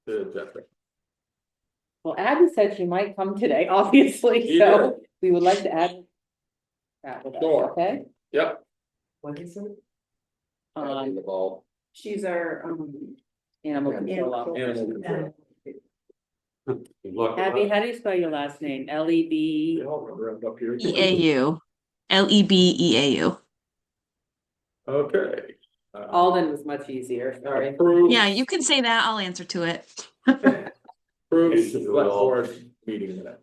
to Jessica. Well, Abby said she might come today, obviously, She so did. we would like to add. That with us, Sure. okay, Yep. What is it? The ball. She's our, animal Yeah. control officer. Animal control. Good luck with Abby, that. how do you spell your last name? L-E-B? They all run around up here. EAU. LEBEAU. Okay. Alden was much easier, sorry. Approve. Yeah, you can say that. I'll answer to it. Approve the select board meeting minutes.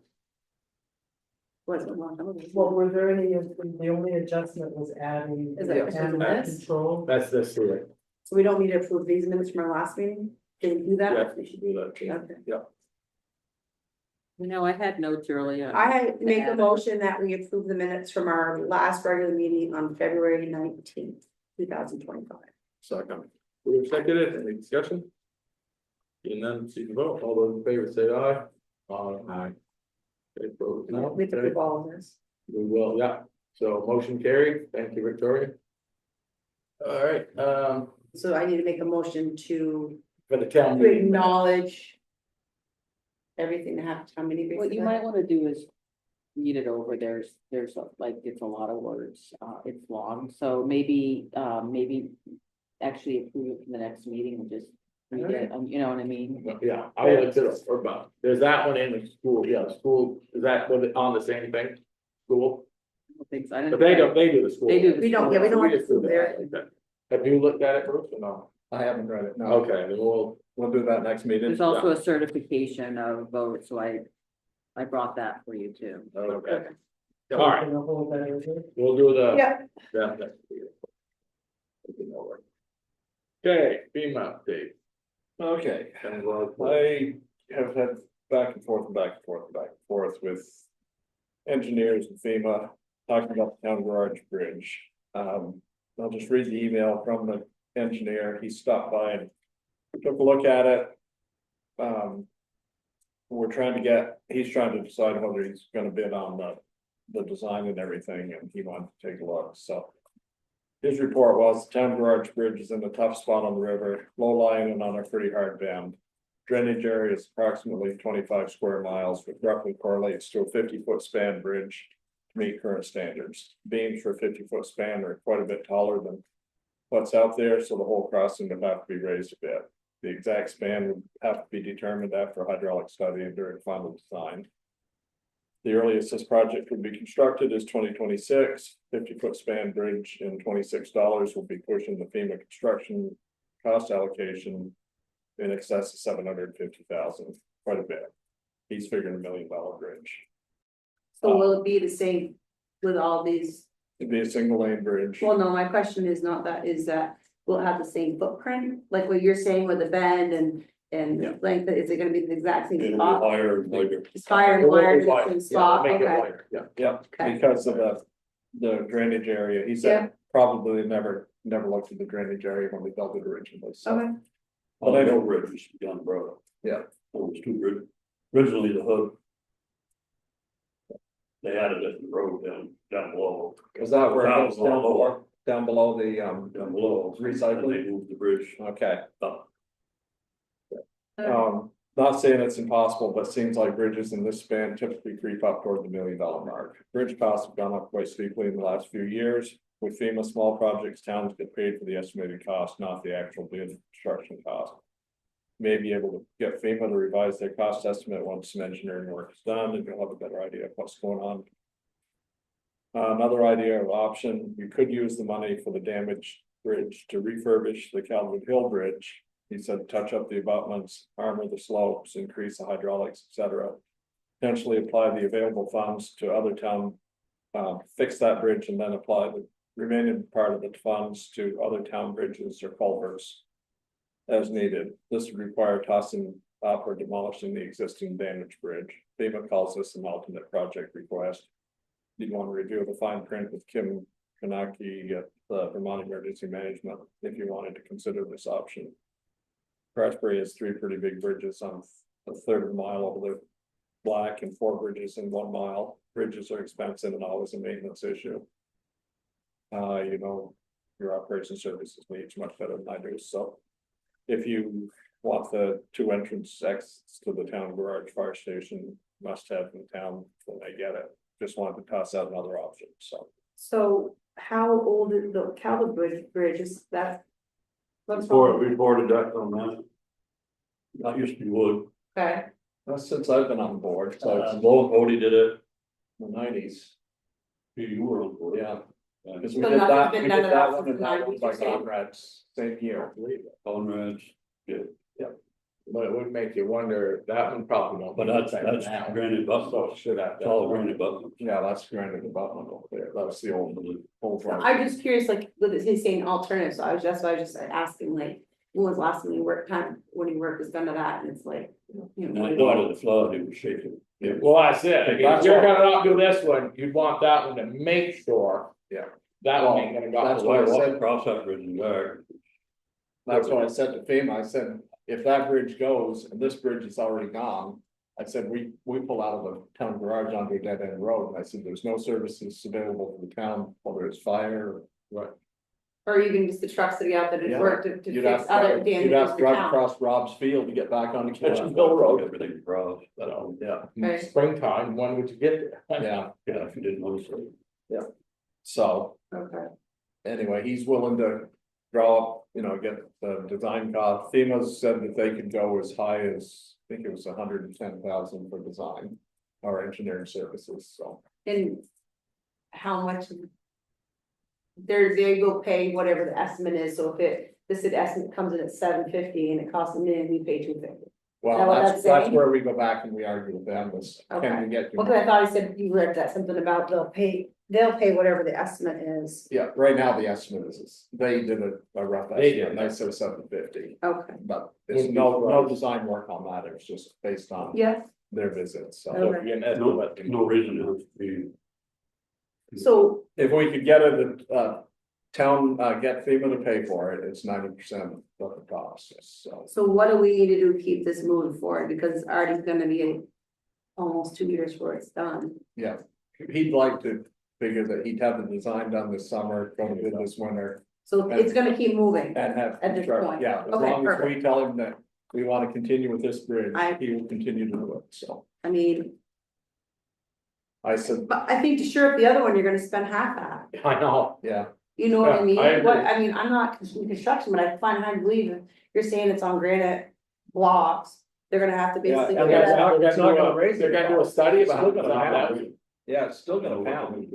Well, were there any, the only adjustment was adding. Is it animal this? control? That's this here. so we don't need to approve these minutes from our last meeting? Can we do that? Yes, we should do that. Okay. You know, I had notes earlier. I make a Yeah. motion that we approve the minutes from our last regular meeting on February 19th, 2025. Second. Who seconded it? Any discussion? And then see the vote. All those in favor say aye. Aye. Okay, vote no. We have to Okay. approve all of this. We will, yeah. So motion carried. Thank you, Victoria. All right, So I need to make a motion to for the town to meeting. acknowledge everything that happened to town meeting. What you might wanna do is read it over, there's like, it's a lot of words, it's long, so maybe actually approve it for the next meeting and just read it, you know what I mean? Yeah, I would consider, or about, there's that one in the school, yeah, school, is that on the same thing? School, I don't think so. I didn't but they think- do the school. They do the We don't, yeah, we don't want to approve there. Okay. Have you looked at it, Bruce, or no? I haven't read it, no. Okay, then We'll do that next meeting. There's also a certification of vote, so I brought that for you too. okay. All right, Can I hold that over? we'll do the. Yeah, Yeah, next meeting. Okay, FEMA update. Okay, And we'll- I have had back and forth and back and forth and back and forth with engineers and FEMA talking about the town garage bridge. I'll just read the email from the engineer. He stopped by and took a look at it. He's trying to decide whether he's gonna bid on the design and everything, and he wanted to take a look, so. His report was the town garage bridge is in a tough spot on the river, low lying and on a pretty hard bend. Drainage area is approximately 25 square miles, which roughly correlates to a 50-foot span bridge to meet current standards. Beams for a 50-foot span are quite a bit taller than what's out there, so the whole crossing would have to be raised a bit. The exact span would have to be determined after hydraulic study and during final design. The earliest this project could be constructed is 2026. 50-foot span bridge and $26 will be pushing the FEMA construction cost allocation in excess of $750,000, quite a bit. He's figuring $1 million bridge. so will it be the same with all these? It'd be a single lane bridge. Well, no, my question is not that, is that will it have the same footprint, like what you're saying with the bend and Yeah. length, is it gonna be the exact same It'll be spot? higher, bigger. It's fire and It will be wire in the wider. same Yeah, spot, make it okay, wider, yeah. Yep, Okay. because of the drainage area. He Yeah. said probably never looked at the drainage area when we built it originally, so. okay, But I know bridges down the road. Yeah. There was two bridges. Originally the hood. They added it in the road down below. Is that where it Down goes down below the Down below. Recycling? And they moved the bridge okay. up. Not saying it's impossible, but seems like bridges in this span typically creep up toward the $1 million mark. Bridge costs have gone up quite steeply in the last few years. With FEMA small projects, towns get paid for the estimated cost, not the actual bid construction cost. May be able to get FEMA to revise their cost estimate once some engineering work is done, and you'll have a better idea of what's going on. Another idea of option, we could use the money for the damaged bridge to refurbish the Calvin Hill Bridge. He said, touch up the abutments, armor the slopes, increase the hydraulics, etc. Potentially apply the available funds to other town, fix that bridge and then apply the remaining part of the funds to other town bridges or culverts as needed. This would require tossing up or demolishing the existing damaged bridge. FEMA calls this an alternate project request. You'd want to review the fine print with Kim Kanaki at the Vermont Emergency Management if you wanted to consider this option. Crashbury has 3 pretty big bridges on a third of a mile over the Black and 4 bridges in 1 mile. Bridges are expensive and always a maintenance issue. You know, your operation services needs much better than I do, so. If you want the two entrance exits to the town garage fire station must have in town when they get it. Just wanted to toss out another option, so. So how old is the Calvert Bridge, is that? What's Before, wrong? we poured a deck on that. That used to be wood, Okay, That's since I've been on board, so it's Bodie did it, the nineties, you were on board. yeah. Because we So did nothing's that, been we done did to that that one since and that one 90s, by you're saying? Conrad's, same year. Conrad's, But it would make you wonder, that one probably won't. but be that's affected now. granite So buffalo, it should have. it's all granite buffalo. Yeah, that's granted abutment over there, that was the old one. I'm just curious, like, with it saying alternative, so that's why I was just asking, like, when was the last time you worked, when you work was done to that, and it's like. You And know, I thought of the flood, it was shaking. Well, that's it, if That's you're all. gonna not do this one, you'd want that one to make sure. Yeah. That one ain't gonna go. That's So why I I walked said, across that bridge and back. that's what I said to FEMA, I said, if that bridge goes and this bridge is already gone. I said, we pull out of the town garage onto a dead end road, and I said, there's no services available for the town, whether it's fire. Or even just the trucks that get out that Yeah. had worked to You'd have fix to other drive- damages you'd have to to drive town. across Rob's field to get back on the Kitchen Hill Road. Everything across, So, yeah, Right. Springtime, when would you get there? yeah, yeah, if you didn't notice it. so. Okay, Anyway, he's willing to draw up, get the design cost. FEMA said that they could go as high as, I think it was 110,000 for design. Or engineering services, so. and how much? They will pay whatever the estimate is, so if this estimate comes in at $750 and it costs $1 million, we pay $250. Is that Well, what that's that's saying? where we go back and we argue with them, is Okay. can we get? Well, 'cause I thought I said you read that something about they'll pay whatever the estimate is. Yeah, right now the estimate is, they did a rough They estimate, did. and they said 750, Okay, but there's Wouldn't be no surprised. design work on that, it was just based on yeah, their visits, so. So if you're an No, estimate, no reason to be. so, If we could get it, town, get FEMA to pay for it, it's 90% of the cost, so. so what do we need to do to keep this moving forward, because it's already gonna be almost 2 years before it's done. Yeah, he'd like to figure that he'd have the design done this summer, go to bid this winter, So it's gonna keep moving. and have. At this construct- point. Yeah, as Okay, long as we perfect. tell him that we wanna continue with this bridge, I- he will continue to do it, so. I mean, I said, but I think to sure up the other one, you're gonna spend half that. I know, yeah, You know what I Yeah, mean? I agree. I mean, I'm not in construction, but I find it hard to believe if you're saying it's on granite blocks, they're gonna have to Yeah, basically. and get it's a- not- They're gonna gonna raise they're it. gonna do a study It's about still how gonna that. happen. yeah, it's still gonna pound.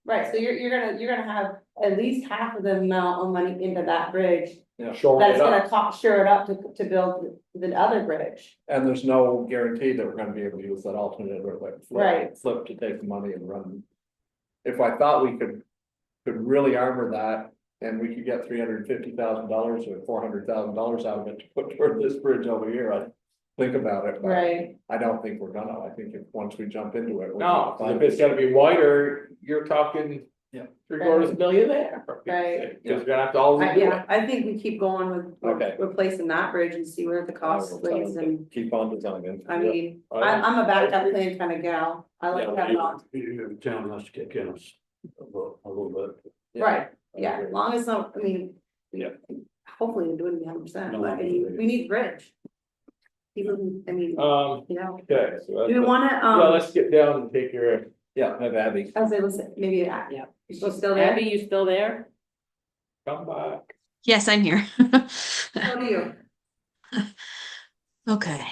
Right, so you're gonna have at least half of the amount of money into that bridge, Showing that it's it up. gonna cost, sure it up to build the other bridge. And there's no guarantee that we're gonna be able to use that alternate or like Right. flip to take the money and run. If I thought we could really armor that, and we could get $350,000 or $400,000 out of it to put toward this bridge over here, I'd think about it, but Right, I don't think we're gonna, I think if, once we jump into it. we're No, gonna 'cause if it's gonna be wider, you're talking. Yeah. $750,000 there. for Pete's Right. sake, 'cause you're gonna have to all redo yeah, it. I think we keep going with Okay. replacing that bridge and see where the cost lays, and, Keep on designing. I mean, I- I'm a backup plan kind of gal. I like to have it on. The town has to kick in us a little bit. Right, yeah, as long as not, I mean. Yeah. Hopefully we're doing it 100%, No, but I mean, we need bridge. Even, I mean, you know, Okay, so do we that's, wanna, well, let's get down and take care of. Yeah, have Abby. I was able to say, maybe, yeah, Yeah. you still there? Abby, you still there? Come back. Yes, I'm here. How do you? Okay.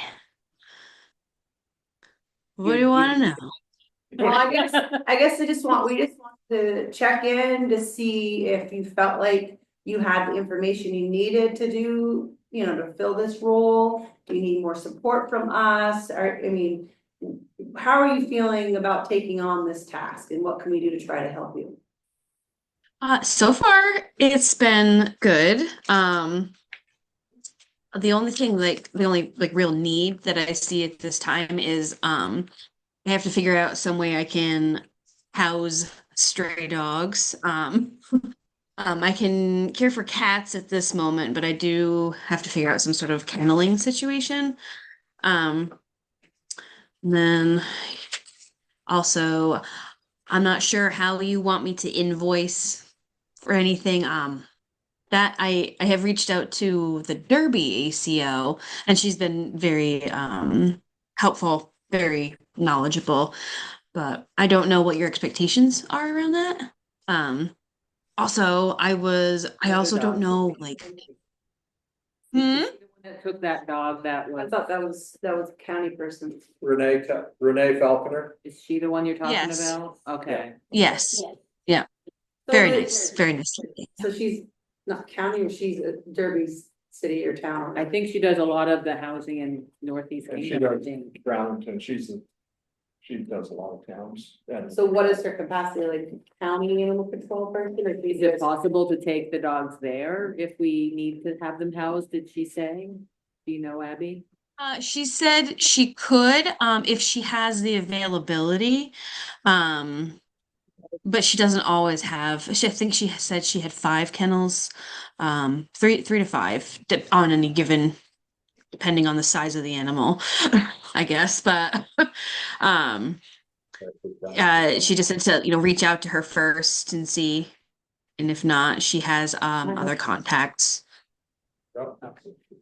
What do you want to know? Well, I guess we just want to check in to see if you felt like you had the information you needed to do, to fill this role. Do you need more support from us? Or, I mean, how are you feeling about taking on this task, and what can we do to try to help you? So far it's been good. The only thing the only real need that I see at this time is I have to figure out some way I can house stray dogs. I can care for cats at this moment, but I do have to figure out some sort of kenneling situation. Then also, I'm not sure how you want me to invoice for anything. that I have reached out to the Derby ACO, and she's been very helpful, very knowledgeable, but I don't know what your expectations are around that. Also, I also don't know, like, hmm? That took that dog, that I was, thought that was a county person. Renee Falconer. is she the one you're talking Yes. about? Okay. Yes, So very the- nice, very nice lady. So she's not county, or she's a Derby's city or town? I think she does a lot of the housing in Northeast And she Kingdom, I does think. Brownington, she does a lot of towns, and So what is her capacity, like county animal control person, or Is it possible to take the dogs there if we need to have them housed, did she say? Do you know, Abby? She said she could, if she has the availability. But she doesn't always have, I think she said she had 5 kennels, three to five, on any given, depending on the size of the animal, I guess, but, she just said to, reach out to her first and see, and if not, she has, other contacts. Cause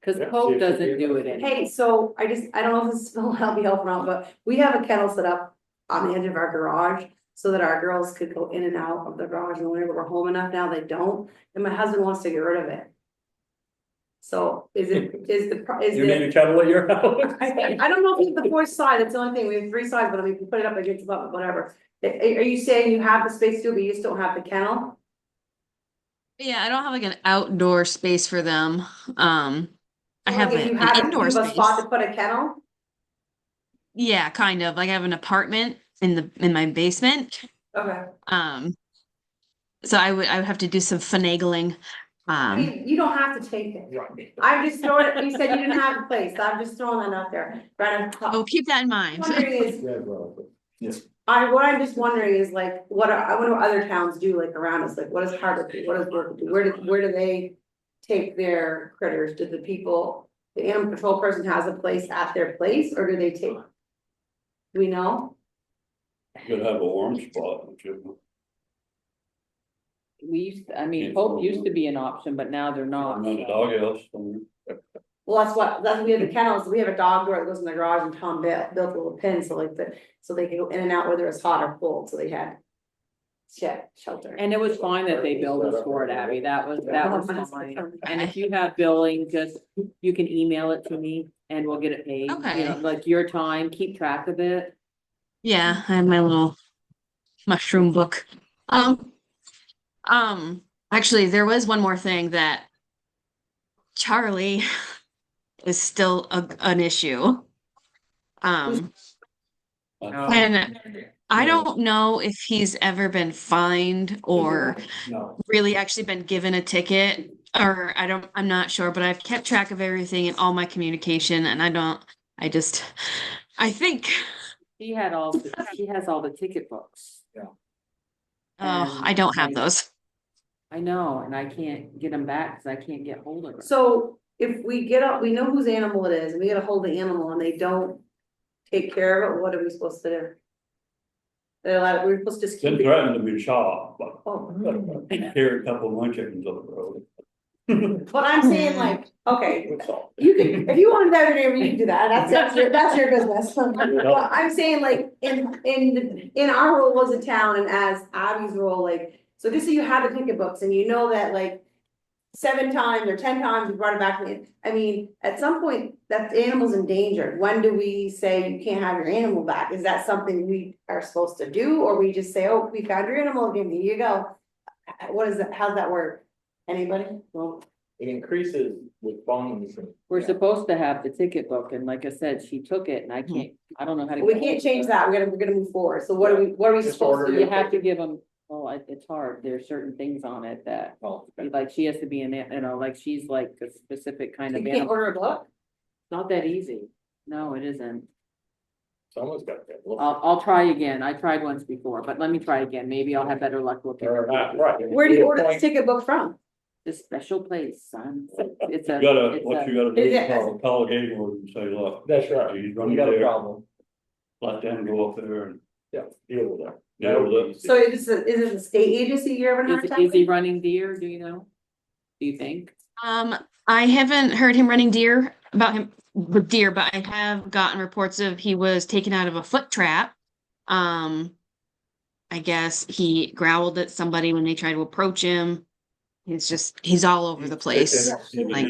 Yeah, see Pope if she doesn't can. do it anymore. Hey, so I don't know if this will help you help around, but we have a kennel set up on the edge of our garage. So that our girls could go in and out of the garage, and whenever we're home enough now, they don't, and my husband wants to get rid of it. So is the, you need a kennel at your house? I don't know if it's the fourth side, that's the only thing, we have 3 sides, but I mean, we can put it up against the button, whatever. Are you saying you have the space to, but you just don't have the kennel? Yeah, I don't have like an outdoor space for them. I Like, have if you an have indoor a spot space. to put a kennel? Yeah, kind of. Like I have an apartment in my basement. Okay. So I would have to do some finagling. I mean, you don't have to take it. I'm just throwing it, you said you didn't have a place, I'm just throwing that out there. Oh, keep that in mind. Wondering is, Yeah, well, yes. what I'm just wondering is like, I wonder what other towns do like around us, like what does Hardwick do, what does Brookwood do, where do they take their critters, do the people, the animal control person has a place at their place, or do they take? Do we know? You could have a warm spot, would you? I mean, Pope used to be an option, but now they're not. I'm in a doghouse. Well, that's, we have the kennels, we have a dog door that goes in the garage, and Tom built a little pen, so like so they can go in and out whether it's hot or cold, so they had. Shelter. And it was fine that they billed us for it, Abby, that was fine. And if you have billing, just, you can email it to me and we'll get it paid. You Okay. know, like your time, keep track of it. Yeah, I have my little mushroom book. Actually, there was one more thing that Charlie is still an issue. And I don't know if he's ever been fined or No, really actually been given a ticket, or I'm not sure, but I've kept track of everything in all my communication, and I think, She has all the ticket books. oh, I don't have those. I know, and I can't get them back because I can't get hold of her. So if we we know whose animal it is, and we get a hold of the animal and they don't take care of it, what are we supposed to do? They're like, we're supposed to just Been keep it. threatened to be shot, but Oh. here a couple of my chickens up the road. But I'm saying like, okay, you can, if you want to have your neighbor, you can do that, that's your business. But I'm saying like, in our role as a town and as Abby's role, like, so just so you have the ticket books and you know that like 7 times or 10 times you brought it back in, I mean, at some point, that animal's endangered, when do we say you can't have your animal back? Is that something we are supposed to do, or we just say, oh, we found your animal again, here you go? What is that, how's that work? Anybody? Well, It increases with bonds and. we're supposed to have the ticket book, and like I said, she took it, and I don't know how to. We get can't hold of change her. that, we're gonna move forward, so what are we Just supposed to order do? You have to give them, it's hard, there's certain things on it that, Oh, like, she has to be in it, like, she's like a specific kind You of can't animal. order a book? Not that easy, no, it isn't. Someone's got that. I'll try again, I tried once before, but let me try again, maybe I'll have better luck looking. Right. Where do you order this ticket book from? This special place, son, it's You a. gotta, it's what a- you gotta do Is is it- call Gaylord and say, look, That's right, he's we running got a there, problem, let them go up there and yeah, deal with that. deal with it. So is this a state agency you're having a hard Is time? he with? running deer, do you know? do you think? I haven't heard him running deer about him with deer, but I have gotten reports of he was taken out of a foot trap. I guess he growled at somebody when they tried to approach him. He's all over the place. Like,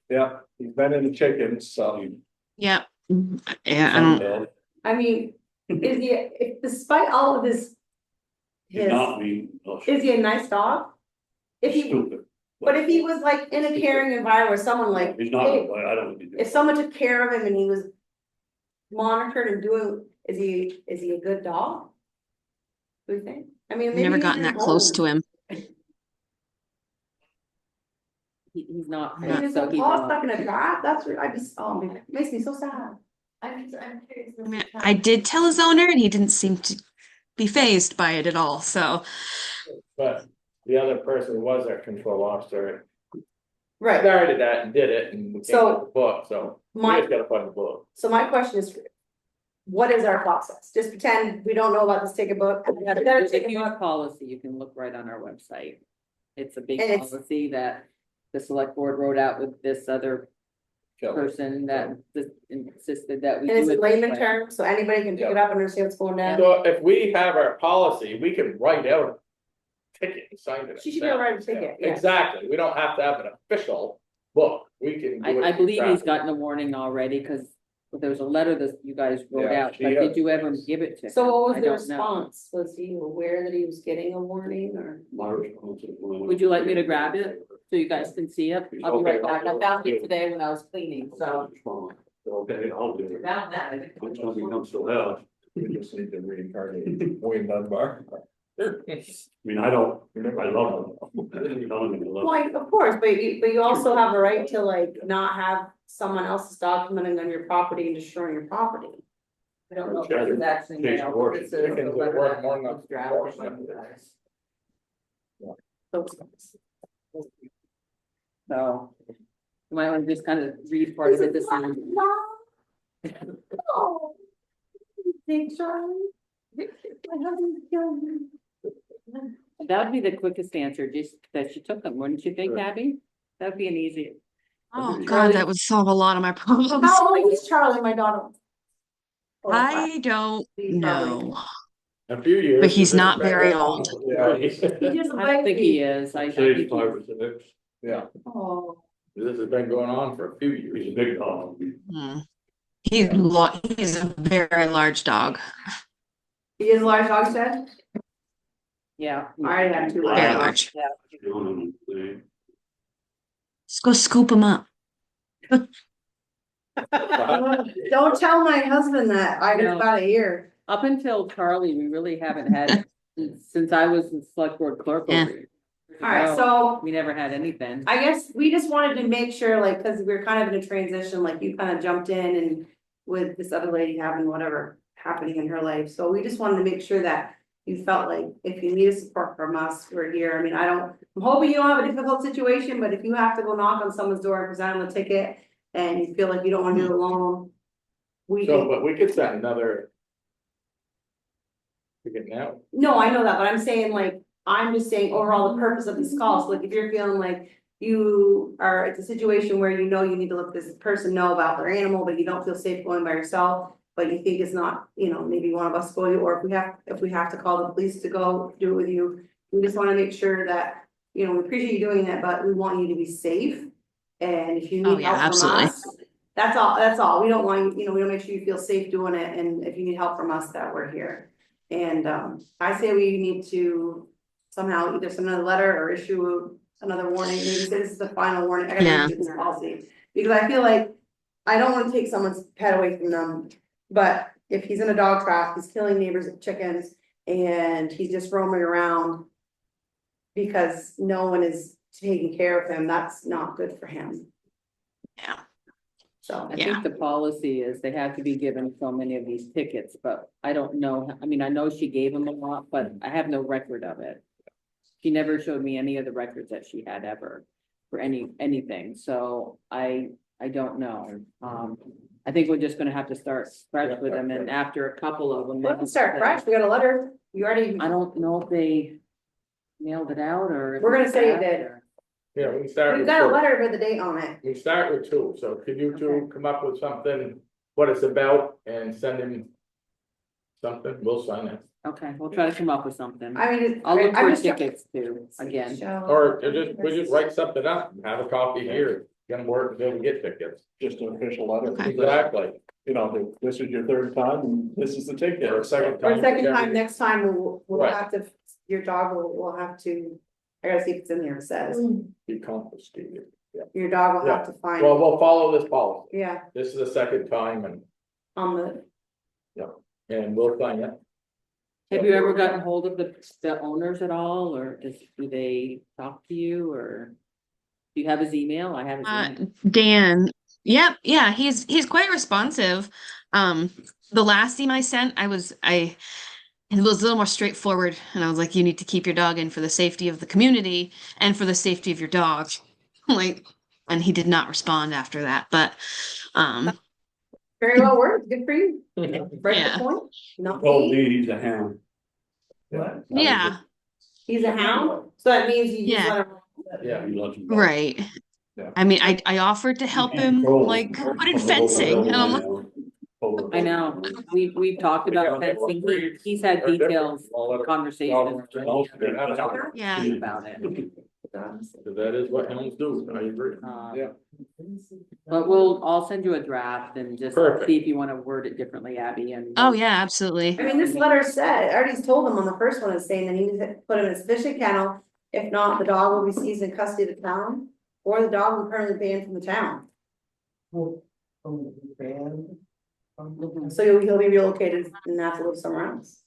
Yeah, he's been in the chickens, so. yeah. Yeah, I don't, I mean, is he, if despite all of his. He's not being. Is he a nice dog? If he, Stupid. but if he was like in a caring environment where someone like, He's not, hey, I don't think he if did. someone took care of him and he was. Monitored and doing, is he a good dog? Do you think? I mean, I've maybe never he's gotten your that close dog. to him. He's not. I mean, is so a he's paw not. stuck in a trap? That's, I just, oh man, it makes me so sad. I'm curious. I mean, I did tell his owner and he didn't seem to be fazed by it at all, so. But the other person was our control officer, Right, started that and did it, and we came So, with the book, so we my, just gotta find the book. so my question is. What is our process? Just pretend we don't know about this ticket book. We gotta There's a take a huge book. policy, you can look right on our website. It's a big And it's- policy that the select board wrote out with this other person that insisted that we And it's do in it this layman way. terms, so anybody can pick it up and understand what's going down. So if we have our policy, we can write out a ticket and sign it. She should be able to write a ticket, yeah. Exactly, we don't have to have an official book, we can. do it I believe he's through gotten a warning already, because there was a letter that you guys wrote Yeah, out, she but has did you ever things. give it to him? So what was I the don't know. response? Was he aware that he was getting a warning or? My responsibility. Would you like me to grab it, so you guys can see it? I'll be right back, I found it today when I was cleaning, so. Okay, I'll do it. Found that. Which one becomes still have? We just need to reincarnate Wayne Dunbar. I mean, I don't, I love them. You know, I mean, I love them. Well, of course, but you also have a right to like not have someone else's dog coming in on your property and destroying your property. I don't know if Change this is actually. the mailed, word. this is It can the do letter work that more than was drafted by enforcement. you guys. So- So. You might want to just kind of read part of it this time. Oh. Big Charlie. My husband's killing me. That would be the quickest answer, just that she took them, wouldn't you think, Right. Abby? That'd be an easy. Oh God, that would solve a lot of my problems. How old is Charlie, my daughter? I don't know, A few years. but he's this not has been very going on. old. Yeah, He just I don't bites think he me. is, I Say think 5 he- or 6. yeah. Oh. This has been going on for a few He's a years. big dog. Hmm. He's a very large dog, He is a large dog shed? yeah. I already have two. very large. Yeah. Just go scoop him up. Don't tell my husband that, I got No. about a year. Up until Charlie, we really haven't had, since I was the select board clerk over here. Alright, so We never had anything. I guess we just wanted to make sure, like, cause we're kind of in a transition, like you kind of jumped in and. With this other lady having whatever happening in her life, so we just wanted to make sure that. You felt like if you needed support from us, we're here, I mean, I'm hoping you don't have a difficult situation, but if you have to go knock on someone's door and present them a ticket. And you feel like you don't wanna do it alone. We So, can, but we could set another. We can now, no, I know that, but I'm saying like, I'm just saying overall the purpose of this call, so like if you're feeling like. You are, it's a situation where you know you need to let this person know about their animal, but you don't feel safe going by yourself. But you think it's not, maybe one of us go, or if we have to call the police to go do it with you. We just wanna make sure that, we appreciate you doing that, but we want you to be safe. And if you Oh, need yeah, help from absolutely. us, that's all, we don't want you, we don't make sure you feel safe doing it, and if you need help from us, that we're here. And I say we need to somehow either send another letter or issue another warning, maybe say this is the final warning, I gotta Yeah. redo this policy. Because I feel like, I don't wanna take someone's pet away from them, but if he's in a dog trap, he's killing neighbors' chickens, and he's just roaming around. Because no one is taking care of him, that's not good for him, Yeah. so. I Yeah. think the policy is they have to be given so many of these tickets, but I don't know, I mean, I know she gave him a lot, but I have no record of it. She never showed me any of the records that she had ever for anything, so I don't know. I think we're just gonna have to start fresh with them, and after a couple of them. We can start fresh, we got a letter, you already, I don't know if they mailed it out or. if We're gonna it's say you back did. or- Yeah, we can start We've with got a two. letter with the date on it. We start with two, so could you two come up with something, what it's about, and send him something, we'll sign it. Okay, we'll try to come up with something. I mean, I'll look I'm for just. tickets too, again. Or we just write something up, and have a copy here, gonna work until we get tickets. Just an official letter. Okay. Exactly. You know, this is your third time and this is the ticket. Or a second For time. a second whichever. time, next time we'll Right. have to, your dog will have to, I gotta see if it's in there, it says, Be confiscated. Yeah. your dog will have to find, Well, we'll follow this policy. yeah, This is the second time on the, and we'll sign it. Have you ever gotten hold of the owners at all, or do they talk to you, or? Do you have his email? I have his email. Dan, yep, yeah, he's quite responsive. The last email I sent, it was a little more straightforward, and I was like, you need to keep your dog in for the safety of the community and for the safety of your dog. Like, and he did not respond after that, but very well worked, good for you. Right Yeah. to the point, not Told me, me he's a hound. What? yeah, he's a hound, so that means you just Yeah. let him. Yeah. He loves him back. right. Yeah. I mean, I offered to help him, like, put in fencing, and I'm like, I know, we've talked about fencing, he's had details, conversations. yeah. About it. So that is what hounds do, I agree. Yeah. But I'll send you a draft and just Perfect. see if you wanna word it differently, Abby, and. Oh, yeah, absolutely. I mean, this letter said, I already told him on the first one, is saying that he needs to put him in a sufficient kennel. If not, the dog will be seized in custody of the town, or the dog will be permanently banned from the town. Well, from the band. So he'll be relocated and have to live somewhere else.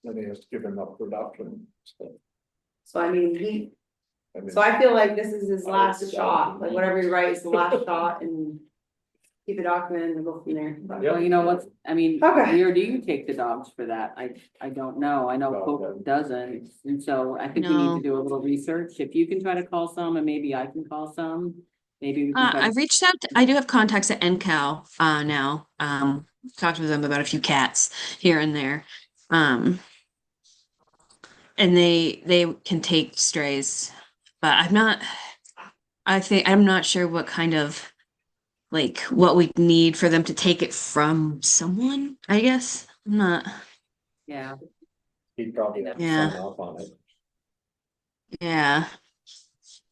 Then he has to give him up for adoption. So I mean, so I feel like this is his last shot, like whatever he writes, the last shot, and keep it documented and go from there. But- Yeah. Well, you know what, I mean, Okay. where do you take the dogs for that? I don't know, I know No, Coke doesn't, and so I think we need No. to do a little research. If you can try to call some, and maybe I can call some, maybe we can try I've to. reached out I do have contacts at NCAL now. Talked with them about a few cats here and there. And they can take strays, but I'm not sure what kind of, like, what we need for them to take it from someone, I guess. I'm not, Yeah, He'd probably have to Yeah. sign off on it, yeah.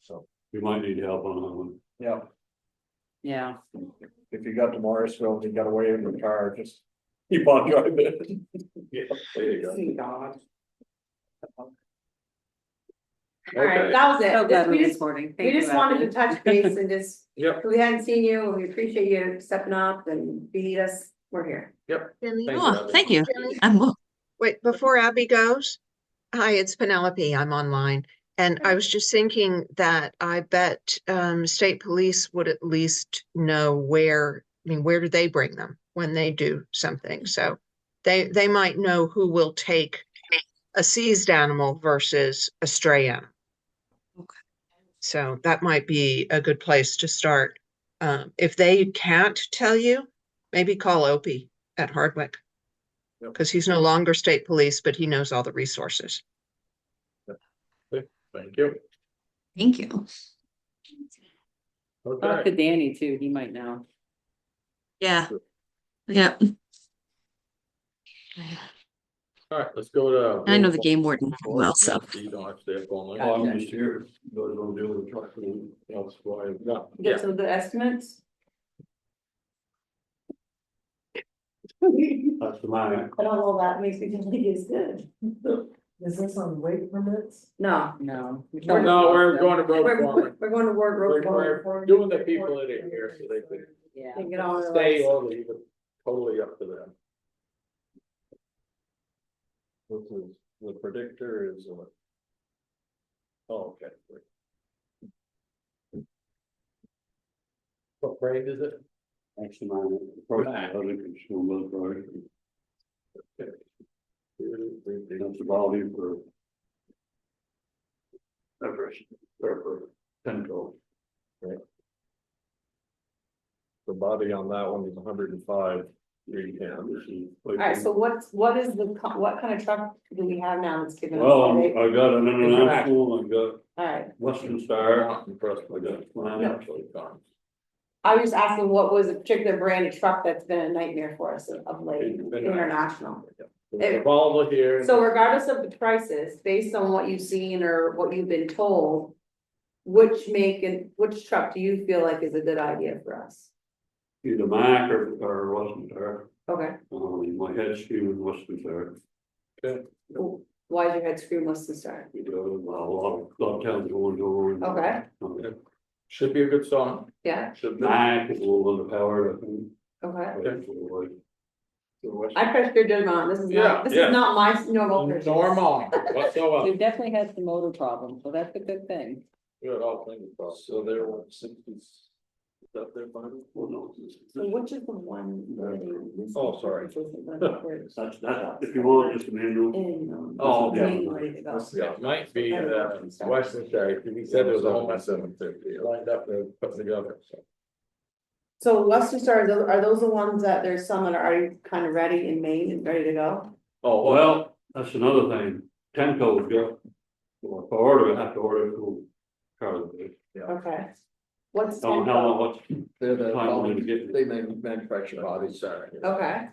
so, You might need help on that one. yeah. yeah, If you got to Morrisville, and you got away in the car, just keep on driving. Yeah, there you go. Sweet dog. Okay. Alright, that was so it, glad we we're just, recording. we Thank you, just wanted to Abby. touch base and just, Yep, we hadn't seen you, and we appreciate you stepping up, and if you need us, we're here. Jenny, Thank you, Oh, Abby. thank you. wait, before Abby goes, hi, it's Penelope, I'm online. And I was just thinking that I bet state police would at least know where do they bring them when they do something? So they might know who will take a seized animal versus a stray animal. Okay. So that might be a good place to start. If they can't tell you, maybe call Opie at Hardwick. Yep. Because he's no longer state police, but he knows all the resources. Thank you. Thank you. Talk Okay, to Danny too, he might know. Yeah. Yep. all right, let's go to. I know the game warden pretty well, so. You don't have to stay up all night. Oh, I'm just here, goes on deal with the truck. That's why, yeah. Get some good estimates. That's the man. I don't know, that makes me think it's good. Is this on weight permits? No, No. No, we're going to road foreman. we're going to work real We're doing the people that are here so they could Yeah. and get on their stay lives. or leave it, totally up to them. This is, the predictor is what? Oh, okay. What brand is it? That's the man. First, I think it's still low price. That's the body for. Everest, or for Central. The body on that one is 105. Alright, so what is what kind of truck do we have now that's giving us? Well, headache? I got an international, I got All right, Western Star. Not impressed with that. No. Actually, Tom. I was just asking what was a particular brand of truck that's been a nightmare for us of late, It's been- international. The ball here. So regardless of the prices, based on what you've seen or what you've been told, which make and which truck do you feel like is a good idea for us? Either Mac or Western Star. Okay, My head's screaming Western Star. why is your head screw must to start? You know, a lot of towns going on. Okay, Should be a good song. yeah, Should be. Mac is a little underpowered, I think. okay. So I trust your judgment on this is Yeah, not, this yeah. is not my normal. purchase. Normal, whatsoever. we've definitely had some motor problems, so that's a good thing. Good, all things crossed. So they're 160s. Is that their final? Well, no. So which is the one? Oh, sorry. That's, if you want, just a manual. Oh, yeah. Ready to go. Yeah, it might be Western Star, because he said there was a whole mess of them lined up to put together, so. So Western Star, are those the ones that there's some that are already kind of ready in Maine and ready to go? Oh, Well, that's another thing. Tenco's got, well, if I order, I have to order it from Carlos. Okay. What's Don't know Tenco? what They're the, time we're gonna get. they manufacture bodies. Okay,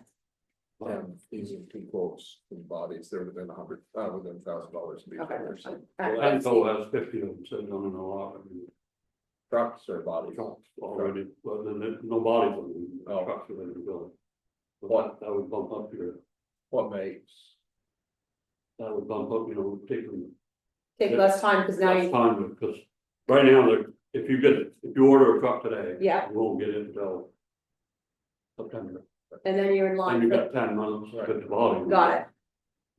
And these are two quotes in bodies, they're within within $1,000 of each okay. other, so Alright. Tenco has 50 of them sitting on an lot. trucks or bodies. Already, well, then there's no bodies on them. Oh. Trucks are ready to go. What? That would bump up your, what makes? that would bump up, you know, taking. Take less time because now less you, time, because right now, if you order a truck today. Yeah. You won't get it until September. and then you're in And line you for, got 10 months to get the volume. got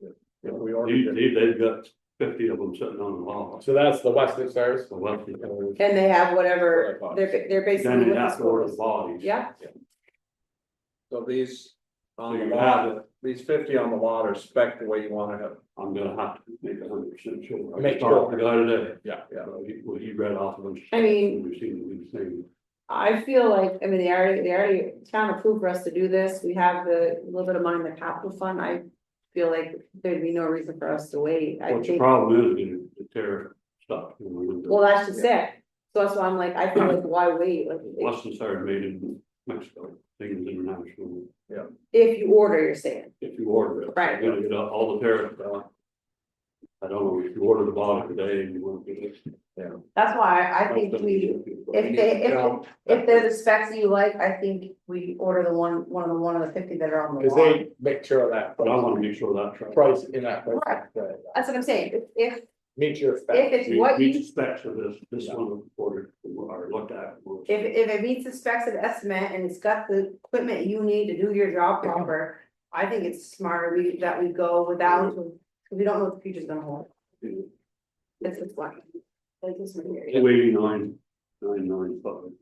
it. If we ordered it, They've got 50 of them sitting on the lot. So that's the Western Stars. So what the- And they have whatever, What I they're Then basically you with the have to order the scores. bodies. Yeah, so these So on the you have lot, these 50 on the lot are spec the way you want to have. I'm gonna have to make 100% sure. I Make talked sure. to the guy today. Yeah, yeah. He read off of them. I mean- We've seen these things. I feel like, I mean, they already, town approved for us to do this. We have the little bit of money in the capital fund. I feel like there'd be no reason for us to wait. I What the think, problem is, you tear stuff. You know, well, that's just it. So that's why I'm like, I feel like, why wait? Like, Western Star made in Mexico, things international, if you order, you're saying. if you order it. Right. You're gonna get all the tariff stuff. I don't know, if you order the body today and you want to get it. That's why I think we, if they're the specs that you like, I think we order the one of the 50 that are on the Cause wall. they make sure of that. But I wanna make sure that truck. Price in that price. Right. That's what I'm saying. If Meet your if spec. it's what Meet you, the specs of this one ordered, or looked at. if it meets the specs of the estimate and it's got the equipment you need to do your job proper, I think it's smarter that we go without, because we don't know what the future's gonna hold. It's what. Like this one here. 289, 995.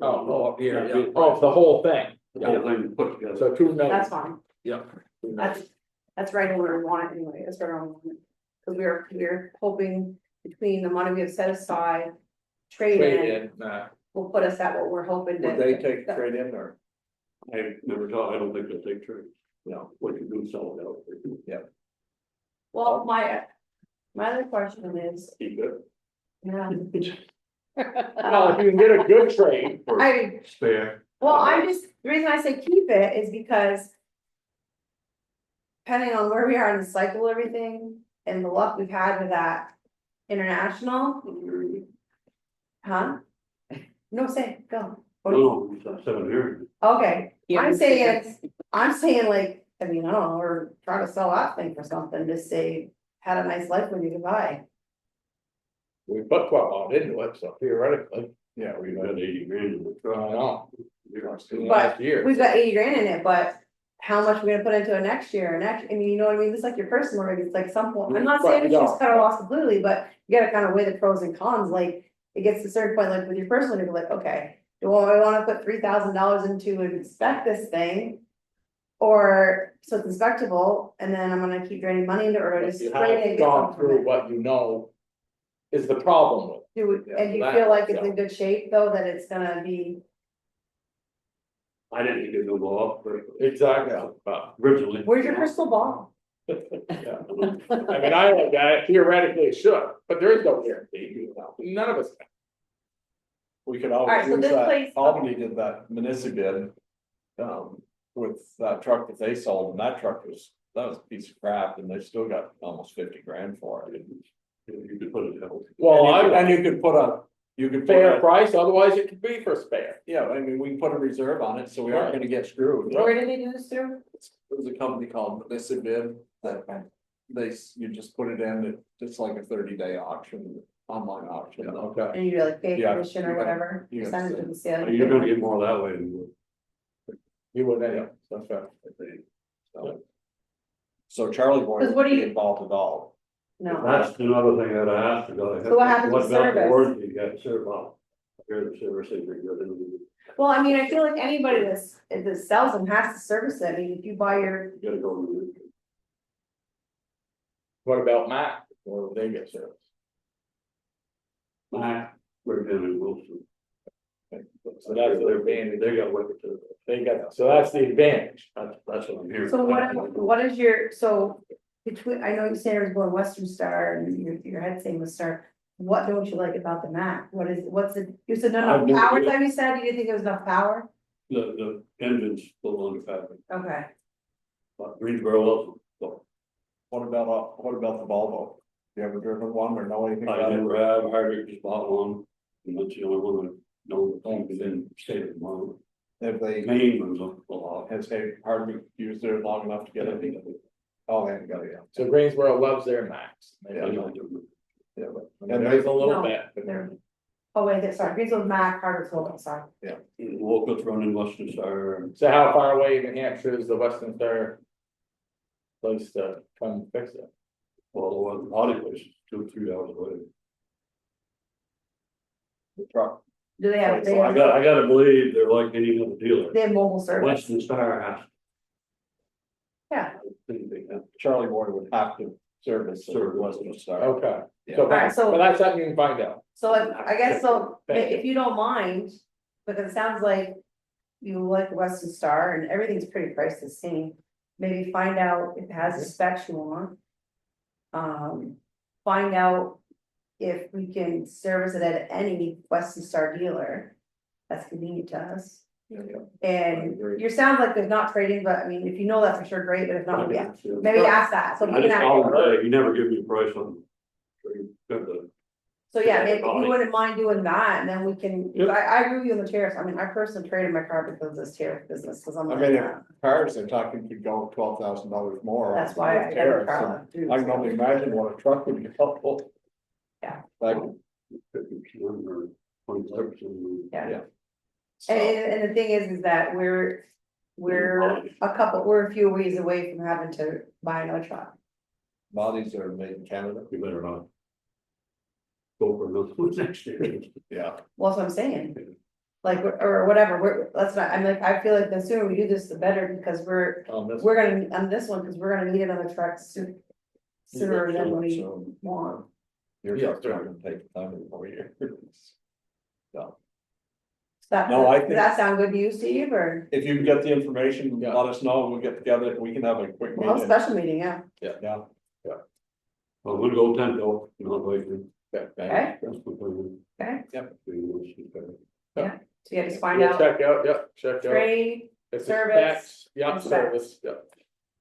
Oh, yeah, yeah. Oh, the whole thing. The whole thing put together. So 2 million. That's fine. Yeah. That's right where we want it anyway. That's where I want it. Because we're hoping between the money we have set aside, trade Trade in, in, nah. will put us at what we're hoping to. Would they take trade in or? I never thought, I don't think they'll take trades. No, what you do, sell it out. Yeah. Well, my other question is, Keep it. yeah. Well, if you can get a good trade. for- I, Spare. well, I'm just, the reason I say keep it is because depending on where we are in the cycle, of everything, and the luck we've had with that international, huh? No, say, go. No, it's 7 years. Okay, Yeah, I'm we saying like, I mean, I don't know, we're trying to sell that thing for something, just say, had a nice life when you goodbye. We put quite a lot into it, so theoretically, Yeah, we We've got 80 grand in the I truck. know, But last year. We've got 80 grand in it, but how much we're gonna put into it next year, I mean, you know what I mean, it's like your personal rig, it's like some point, I'm not saying we should just cut our loss completely, but you gotta kind of weigh the pros and cons, like. It gets to a certain point, like with your personal, you're like, okay, do I wanna put $3,000 into and inspect this thing? Or, so it's inspectable, and then I'm gonna keep draining money into it, or just You spray it and have get gone something from through it. what you know is the problem with. And do you that, feel like it's yeah. in good shape, though, that it's gonna be, I didn't think it'd go off, but Exactly, but originally. where's your crystal ball? Yeah. I mean, I like that, theoretically it should, but there is no guarantee, you know, none of us. We could Alright, always so use this that, place- Albany did that municipal bid. With that truck that they sold, and that truck that was a piece of crap, and they still got almost 50 grand for it. You could put it out. Well, And you could put fair price, otherwise it could be for spare. yeah, I mean, we can put a reserve on it, so we aren't gonna get screwed. Where did they do this through? It was a company called Melissa Bid that you just put it in, it's like a 30-day auction, online auction. Okay. And you like pay Yeah, commission or you got- whatever, you got percentage of the sale. You're gonna get more that way than you You would, yeah, that's fair. So Charlie Boy 'Cause what do would be you- involved at all. would. No, That's another thing that I asked the guy. So what happens with What about the service? warranty? You got to serve off. Here the service is pretty good. well, I mean, I feel like anybody that sells them has to service it, I mean, if you buy your, You gotta go. What about Mac, or they get service? We're doing Wilson. So that's their advantage, They got whipped to. they got, so that's the advantage. That's what I'm hearing. so what is your, so. Between, I know you said it was going Western Star and your head saying was Star, what don't you like about the Mac? What's it, you said not I've enough never- power, that you said, you didn't think it was enough power? The engine's still under fabric, Okay, but Greensboro also. So What about the Volvo? You ever driven one or know anything I about it? never have, Hardwick just bought one, and that's the only one I know within the state of Vermont. Have they, Maine was a lot. has they hardly used it long enough to get it? Oh, they haven't got it yet. So Greensboro loves their Macs. Yeah. Yeah, but. And there's a little No. bit. there. Oh, wait, sorry, Greenville Mac, Harvard's Holden, sorry. Walcott's running Western Star, So how far away in New Hampshire is the Western Star place to come fix it? well, the one body place is 2-3 hours away. The truck, Do they have, I gotta believe they're like any other dealer. they have mobile service? Western Star has. Yeah. I think they have. Charlie Boy would have to service Service. Western Star. Okay. Yeah. So, Alright, so- but that's something you can find out. So I guess so, Thank you. if you don't mind, because it sounds like you like the Western Star and everything's pretty priced the same. Maybe find out if it has the specs you want. Find out if we can service it at any Western Star dealer. That's convenient to us. Yeah, yeah. And agree. your sounds like there's not trading, but I mean, if you know that for sure, great, but if not, yeah, maybe ask that, so we I can just ask. called him, you never give me a price on. So yeah, maybe if Quality. you wouldn't mind doing that, and then we can, Yep. I agree with you on the tariffs, I mean, I personally traded my car because of this tariff business, cause I'm I like, mean, if cars, they're talking could go $12,000 more. that's on why I the got a tariffs, car. and I can only imagine what a truck would be helpful. Yeah. Like, 50% or 25%. Yeah, so, and the thing is that we're a few ways away from having to buy another truck. bodies are made in Canada, You better not. Go for another one next year. yeah. Well, that's what I'm saying, like, or whatever, let's not, I'm like, I feel like the sooner we do this, the better, because we're gonna, on this one, because we're gonna need another truck sooner than we So, want. your Yeah, truck's not gonna take time in 4 years. So, That, No, I does that sound good to you, Steve, or, if you can get the information, Yeah. let us know, we'll get together, we can have a quick well, a meeting. special meeting, yeah, Yeah, I'm gonna go 10 though, not waiting. okay, That's my plan. okay, Yep. so yeah, just find We'll out, check out, yep, check out. trade, If it's service, specs, yeah, and specs. service, yeah.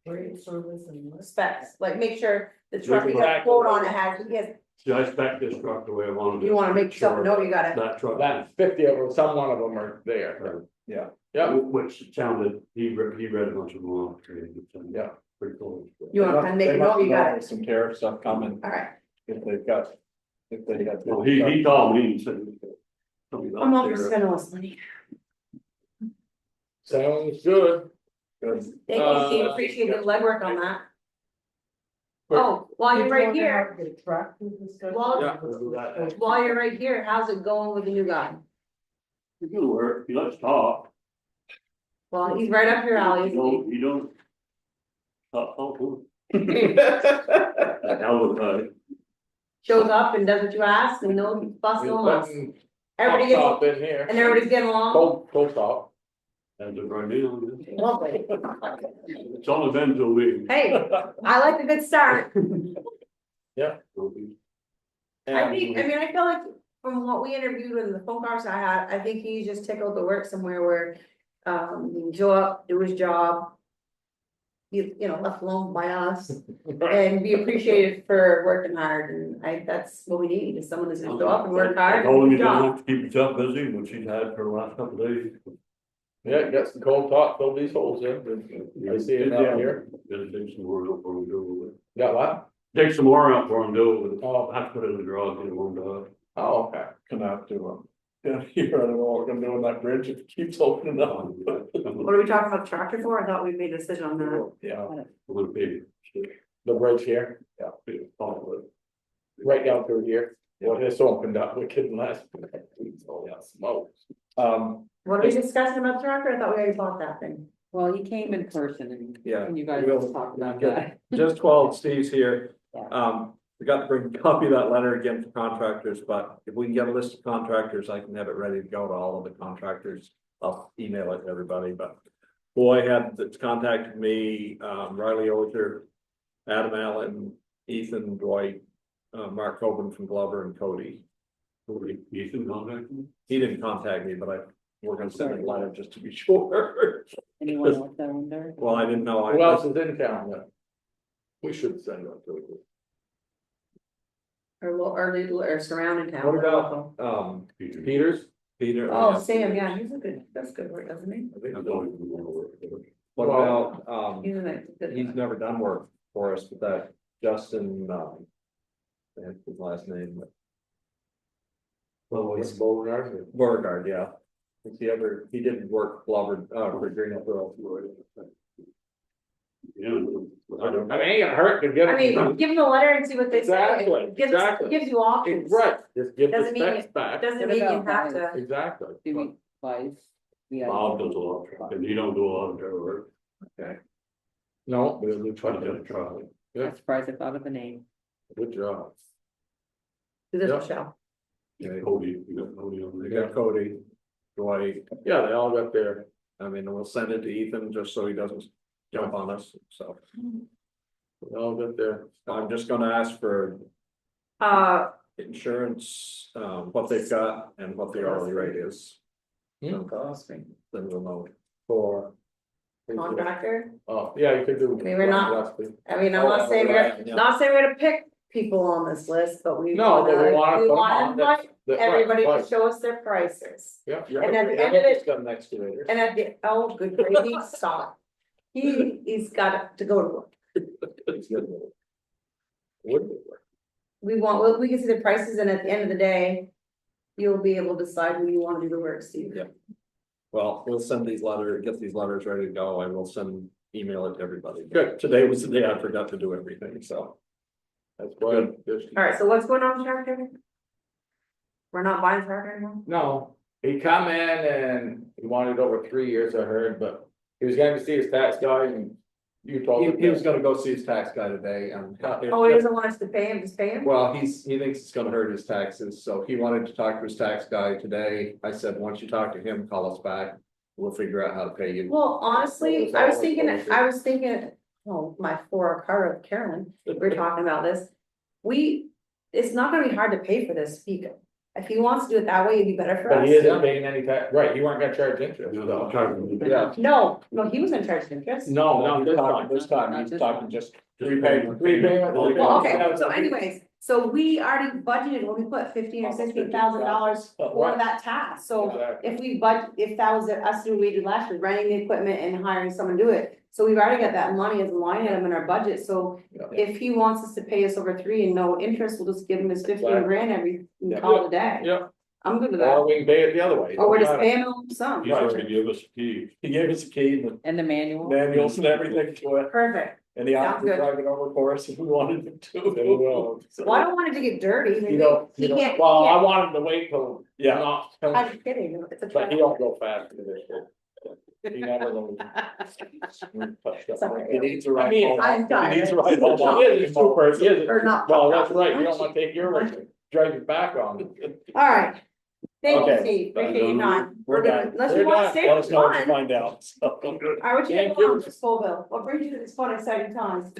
Great service and. specs, like, make sure the truck you got a Exactly. quote on it has, yes, See, I spec this truck the way I wanted it. you wanna make Sure. sure, no, you got it, That truck. That 50 of them, some one of them are there. yeah. Yeah, Which sounded, he read a bunch of them off. Yeah. Pretty cool. you wanna kind of make a note, you got it, Some tariff stuff coming, alright, if they've got. Well, he called me and said. I'm not gonna spend all this money. sounds good. Good. Thank you, Steve, appreciate the legwork on that. Quick. Oh, while you're right here, Get a truck. we discussed. Well- Yeah, we'll do that. while you're right here, how's it going with the new guy? He's gonna work, he likes to talk. Well, he's right up your alley, isn't You don't. Oh. he? Hell of a guy. Shows up and does what you ask and no fuss, We're no muss. putting Everybody top gets, top in here. and everybody's getting along, Cold top. As of right now, Lovely. it's only been 2 weeks. Hey, I like a good start. I think, I mean, I feel like from what we interviewed and the phone calls I had, I think he just tickled to work somewhere where, he can show up, do his job. You know, left alone by us and be appreciated for working hard, and that's what we need, is someone that's gonna show up and work I hard. told him and he's do gonna job. have to keep himself busy, which he's had for the last couple of days. Yeah, get some cold top, fill these holes in. I see it down here. Gotta take some more out for him, do Got what? it. Take some more out for him, do it. Oh. I have to put it in the garage, get it warmed up. Oh, okay. Gonna have to, down here, I don't know what we're gonna do on that bridge, if it keeps opening up. What are we talking about the tractor for? I thought we made a decision on that. Yeah, We're gonna pay. The bridge here, right down through here. Well, this opened up wicked last. Oh, yeah, smokes. What are we discussing about the tractor? I thought we already bought that thing. Well, he came in person Yeah, and you guys we'll talked about get- that. just while Steve's here, Yeah. we got to bring a copy of that letter again for contractors, but if we can get a list of contractors, I can have it ready to go to all of the contractors. I'll email it to everybody, but boy that's contacted me, Riley Oger, Adam Allen, Ethan Dwight, Mark Coben from Glover and Cody. Ethan contact me? He didn't contact me, but we're gonna send a letter just to be sure. Anyone else that on there? Well, I didn't know. Who else is in town then? We should send them to it. Or surrounding town. What about, Peters? Peter? Oh, yeah. Sam, yeah, he's a good, that's good work, doesn't he? I think That's so. always been one of the- What about, He's a nice, he's good. never done work for us, but that Justin, that's his last name, but Well, it's Beauregard. Beauregard, yeah. Has he ever, he didn't work Glover, for Green Hill Road. Yeah. I don't I mean, ain't gonna hurt to get. I mean, give them the letter and see what they say. Exactly, It gives, exactly. gives you options. Right, just give the Doesn't mean specs back. Doesn't What mean you about have to. Exactly. Do we, Vice? Yeah. Bob does a lot of trucking, he don't do a lot of dirt work. No, but we try Trying to to try. Yeah, I'm surprised I thought of the name. good job. Do this, Yeah. Michelle. Yeah, Cody, you got Cody on we there. got Cody, Dwight, Yeah, they all got their, I mean, we'll send it to Ethan just so he doesn't jump on us, so. they all got their. I'm just gonna ask for insurance, what they've got and what the hourly rate is. Hmm? Then we'll know. For. Contractor. Oh, yeah, you could do. I mean, we're not- I mean, I'm Oh, not saying right, we're, yeah. not saying we're gonna pick people on this list, but we. No, but we wanna put them on. invite Right, everybody to right. show us their prices. Yeah. And at the end of it, Got an excavator. and at the, oh, good gravy, stop. He's got to go to work. Wouldn't it work? We can see the prices, and at the end of the day, you'll be able to decide who you wanna do the work, Steve. Yeah. Well, we'll send these letters, get these letters ready to go. I will email it to everybody. Good. Today was the day I forgot to do everything, so. That's good. Alright, so what's going on with tractor? We're not buying tractor anymore? No, he come in and he wanted over 3 years, I heard, but he was going to see his tax guy and you told him. He was gonna go see his tax guy today and. Oh, he doesn't want us to pay him, just pay him? Well, he thinks it's gonna hurt his taxes, so he wanted to talk to his tax guy today. I said, once you talk to him, call us back. We'll figure out how to pay you. Well, honestly, I was thinking, oh, my 4 car of Carolyn, we were talking about this. It's not gonna be hard to pay for this speaker. If he wants to do it that way, it'd be better for But he us. isn't paying any tax, right, you weren't gonna charge interest. You know, though. I'm charging. Yeah. No, he was gonna charge interest. No, This time, he's talking just repayment. Repayment. Well, okay, so anyways, so we already budgeted when we put $15,000 or $16,000 for that task, so. Exactly. If that was us doing what we did last year, renting the equipment and hiring someone to do it. So we've already got that money as a line item in our budget, so Yeah. if he wants us to pay us over 3 and no interest, we'll just give him his 15 Exactly. grand and Yeah. call it a day. Yeah, I'm good with or that, we can pay it the other way. or we're just Doesn't paying him a lump sum. He's already give us a key. He gave us a key and And the the manual? manuals and everything to it, Perfect, and he Sounds offered to good. drive it over for us if we wanted him to. There you go. well, I don't want it to get dirty, maybe, he can't, Well, I want him to wait till. Yeah. Not- I'm kidding, it's a But he truck. don't go fast in this. He never goes. Sorry. He needs a I ride mean, home. I'm tired. He needs a ride home. He is a super, he is, Or not. well, that's right, you don't wanna take your risk, drive it back on. Alright, Thank you, Okay. Steve, appreciate you not. We're gonna- done. Unless We're you want to done. stay, Let it's us know what you fine. find out. So. I would you Thank go you. on to Scoville, what brings you to this fun, exciting times?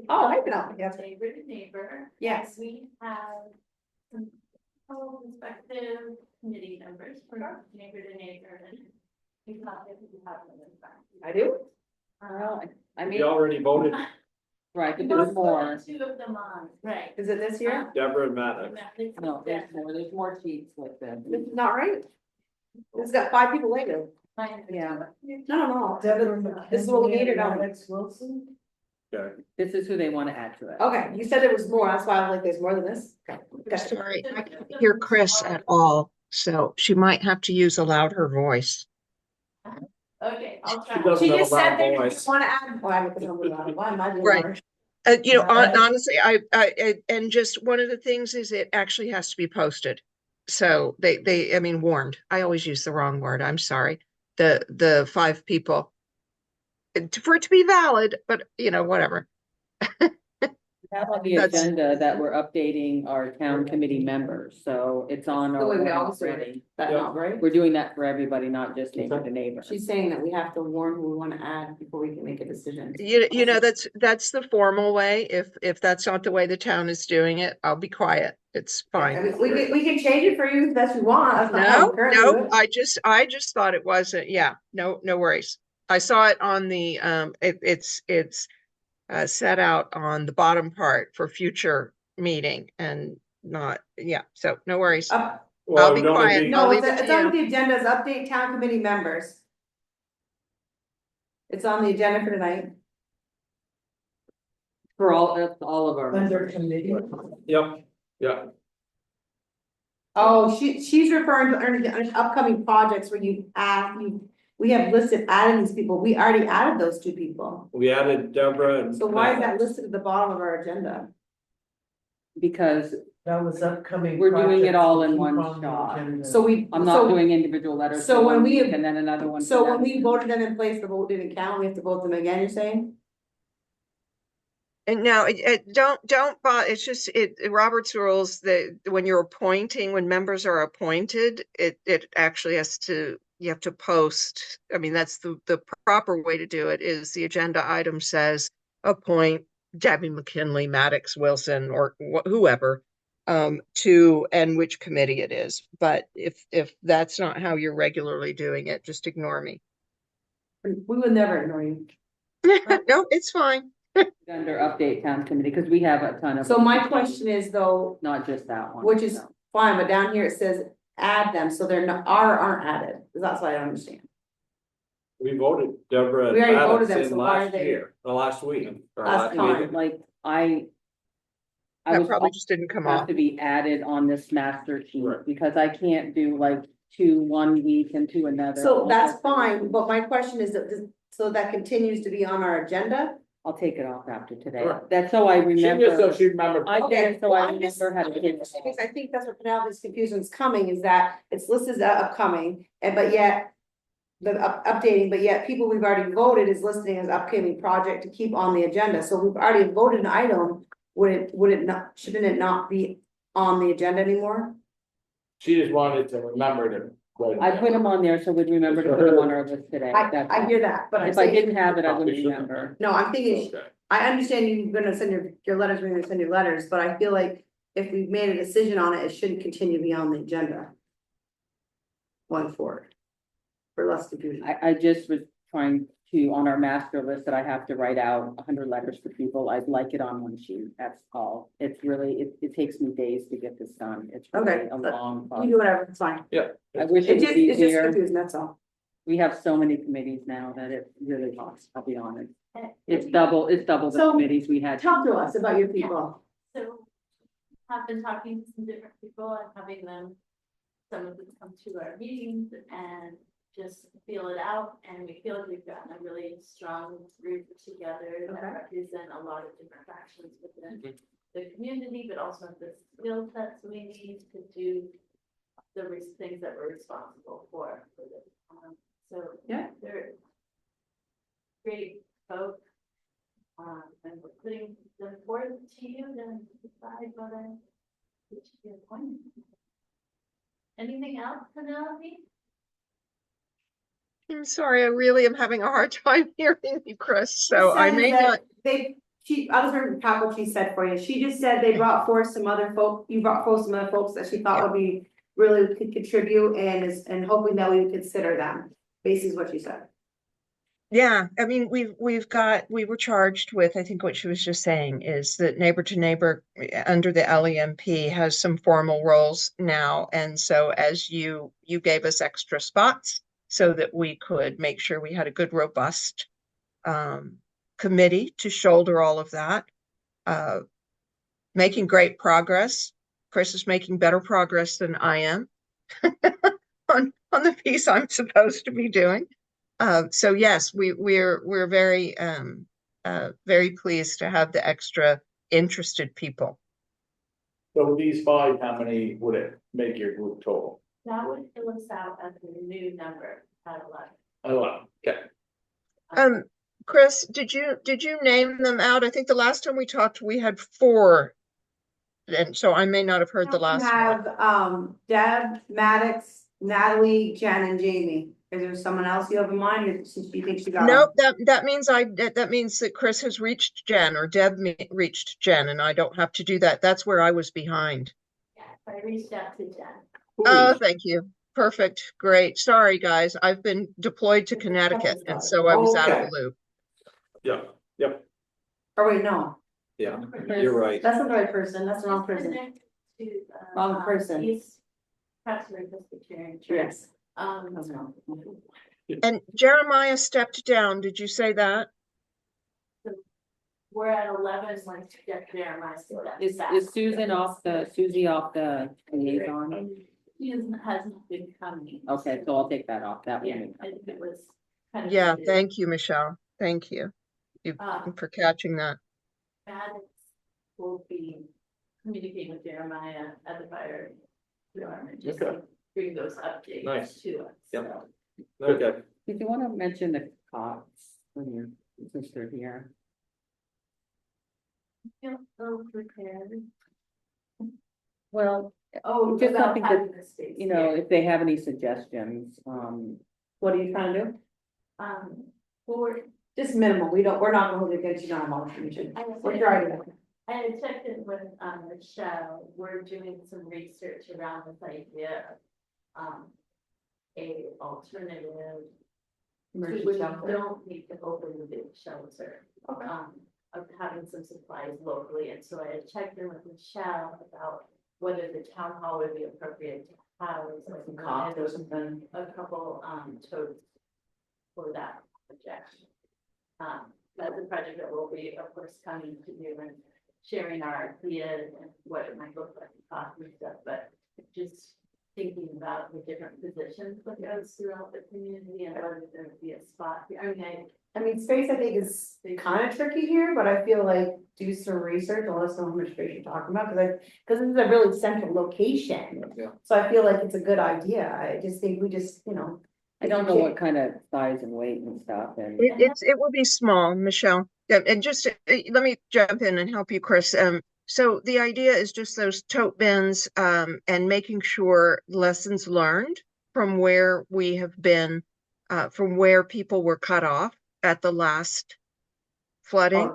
Oh, hi, Penelope, yes. Neighbor to neighbor. Yes. We have some prospective committee members for neighbor to neighbor and we thought that we have them in fact. I do? Well, I We mean, already voted right, but We there's put more. Two of them on, right. Is it this year? Deborah and Matt. No, there's more sheets like this. This is not right. This has got 5 people later. Yeah. No. Deborah This is what we McKinley needed, and don't we? Alex Wilson. Okay. This is who they want to add to it. Okay, you said there was more, that's why I was like, there's more than this. Okay. I'm sorry, I can't hear Chris at all, so she might have to use a louder voice. Okay, I'll She try. doesn't She have a just said loud that you voice. wanna add, why am I being Right. harsh? Honestly, and just one of the things is it actually has to be posted. So I mean, warned. I always use the wrong word. I'm sorry. The 5 people. For it to be valid, but whatever. We have on the That's- agenda that we're updating our town committee members, so it's on The our way we warrant always do it. already. That Yeah. not right? We're doing that for everybody, not just neighbor to neighbor. She's saying that we have to warn who we wanna add before we can make a decision. You know, that's the formal way. If that's not the way the town is doing it, I'll be quiet. It's I fine. mean, we can change it for you if that's what you want. That's not how No, we currently do no, it. I just thought it wasn't, yeah, no worries. I saw it on the, it's set out on the bottom part for future meeting and not, yeah, so no worries. Up- Well, I'll be it'd only quiet. be- I'll No, leave it's it to on you. the agenda, it's update town committee members. It's on the agenda for tonight. For all of our Under members. committee. Yep, yeah. Oh, she's referring to under the upcoming projects where we have listed adding these people, we already added those 2 people. We added Deborah and. So why is Matt. that listed at the bottom of our agenda? Because That was upcoming. we're doing it projects all to in keep one on the shot. agenda. So we. I'm not so- doing individual letters. so for when one we- week And then another one. for So when that. we voted them in place, the vote didn't count, we have to vote them again, you're saying? And no, it's just, Robert's rules that when you're appointing, when members are appointed, it actually you have to post. I mean, that's the proper way to do it is the agenda item says appoint Debbie McKinley, Maddox Wilson, or whoever, to, and which committee it is. But if that's not how you're regularly doing it, just ignore me. We would never ignore you. No, it's fine. Under update town committee, because we have a ton of. So my question is though, Not just that one. which is so. fine, but down here it says add them, so they're not, aren't added, that's what I don't understand. We voted Deborah and We already Matt voted them, in so why are last they- year, or last week. or Last last time. meeting. Like, I That was probably just didn't come have off. to be added on this master sheet, Right. because I can't do like 2 1 week and 2 another. So that's fine, but my question is that, so that continues to be on our agenda? I'll take it off after today. Right. That's so I She just so remember. she remembered. I did it so well, I I'm just- remember how to do Because it. I think that's what Penelope's confusion is coming, is that it's listed as upcoming, and but yet. The updating, but yet people we've already voted is listing as upcoming project to keep on the agenda, so we've already voted an item. Would it not, shouldn't it not be on the agenda anymore? She just wanted to remember to. write it I down. put them on there, so we'd remember to put them on our list today. That's I all. hear that, but I'm If I saying, didn't have it, I wouldn't Probably shouldn't. remember. no, I'm thinking, Okay. I understand you're gonna send your letters, we're gonna send your letters, but I feel like if we've made a decision on it, it shouldn't continue to be on the agenda. Going forward. For less confusion. I just was trying to, on our master list that I have to write out 100 letters for people, I'd like it on one sheet, that's all. It's really, it takes me days to get this done, it's really Okay, a but long You process. do whatever, it's fine. Yeah. I wish it was It's just easier, confusing, that's all. we have so many committees now that it really costs, I'll be honest. It's double the So, committees we had. Talk to us about your people. So I've been talking to some different people and having them, some of them come to our meetings and just feel it out. And we feel like we've gotten a really strong group together that Okay. represent a lot of different factions within the community, but also the skill sets we need to do the things that we're responsible for this. So Yeah. they're great folk. And we're putting them forward to you, then decide whether it should be appointed. Anything else, Penelope? I'm sorry, I really am having a hard time hearing you, Chris, so I Says may that not. I was going to what she said for you. She just said they brought forth some other you brought forth some other folks that she thought would be really could contribute and hoping that we would consider them. Basically is what she said. Yeah, I mean, we were charged with, I think what she was just saying is that Neighbor to Neighbor under the LEMP has some formal roles now. And so as you gave us extra spots so that we could make sure we had a good, robust committee to shoulder all of that. Making great progress. Chris is making better progress than I am on the piece I'm supposed to be doing. So yes, we're very very pleased to have the extra interested people. So with these 5, how many would it make your group total? That would fill us out as the new number at 11. 11, okay. Chris, did you name them out? I think the last time we talked, we had 4, and so I may not have heard the last one. Have Deb, Maddox, Natalie, Jen, and Jamie. Is there someone else you have in mind since you think she got? Nope, that means that Chris has reached Jen or Deb reached Jen, and I don't have to do that. That's where I was behind. Yeah, I reached out to Jen. Oh, thank you. Perfect. Great. Sorry, guys. I've been deployed to Connecticut, and so I was out of the loop. Yeah, yep, Or wait, no, yeah, you're right. that's not the right person. That's the wrong person. Connected to, Wrong person. He's Pastor Presbyterian Church. Yes. That's wrong. And Jeremiah stepped down. Did you say that? We're at 11 when Jeremiah still got Is Susie off the liaison? He hasn't been coming. Okay, so I'll take that off. That Yeah, one. I think it was. kind of Yeah, needed. thank you, Michelle. Thank you. For catching that. Maddox will be communicating with Jeremiah at the fire department, just Okay. to bring those updates Nice. to us. Yep. So. Okay, Did you want to mention the cops when you're, since they're here? Feel so prepared. Well, Oh, just about something to, having the space, you know, yeah. if they have any suggestions, What are you trying to do? Well, Just minimal. We're not going to get you on a motion. We're driving. I had checked in with, Michelle, we're doing some research around this idea of, a alternative. Emergency We shelter. don't need to open the big shelter, of having some supplies locally, and so I had checked in with Michelle about whether the town hall would be appropriate to house Some cost or something. a couple, totes for that project. That's a project that will be, of course, coming to you and sharing our ideas and what it might look like, cost and stuff, but just thinking about the different positions that goes throughout the community and whether there would be a spot here. I mean, space I think is kind of tricky here, but I feel like do some research and let us know how much space you're talking about, because this is a really central location. Yeah. So I feel like it's a good idea. I just think we just, I don't know what kind of size and weight and stuff and. It will be small, Michelle. Yeah, and just let me jump in and help you, Chris. So the idea is just those tote bins, and making sure lessons learned from where we have been, from where people were cut off at the last flooding.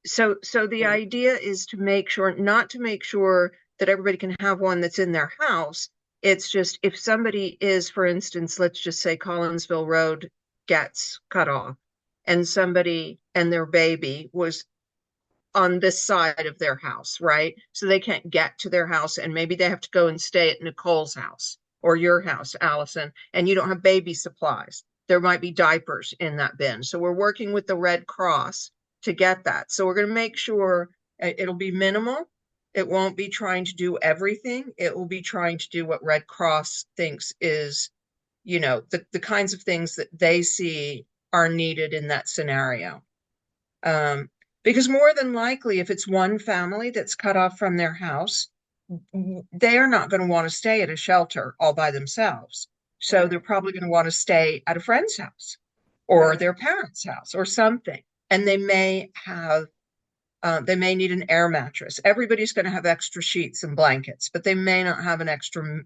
So the idea is to make sure, not to make sure that everybody can have one that's in their house. It's just if somebody is, for instance, let's just say Collinsville Road gets cut off and somebody and their baby was on this side of their house, right? So they can't get to their house and maybe they have to go and stay at Nicole's house or your house, Allison, and you don't have baby supplies. There might be diapers in that bin. So we're working with the Red Cross to get that. So we're going to make sure it'll be minimal. It won't be trying to do everything. It will be trying to do what Red Cross thinks is, the kinds of things that they see are needed in that scenario. Because more than likely, if it's one family that's cut off from their house, they are not going to want to stay at a shelter all by themselves. So they're probably going to want to stay at a friend's house or their parents' house or something. And they may need an air mattress. Everybody's going to have extra sheets and blankets, but they may not have an extra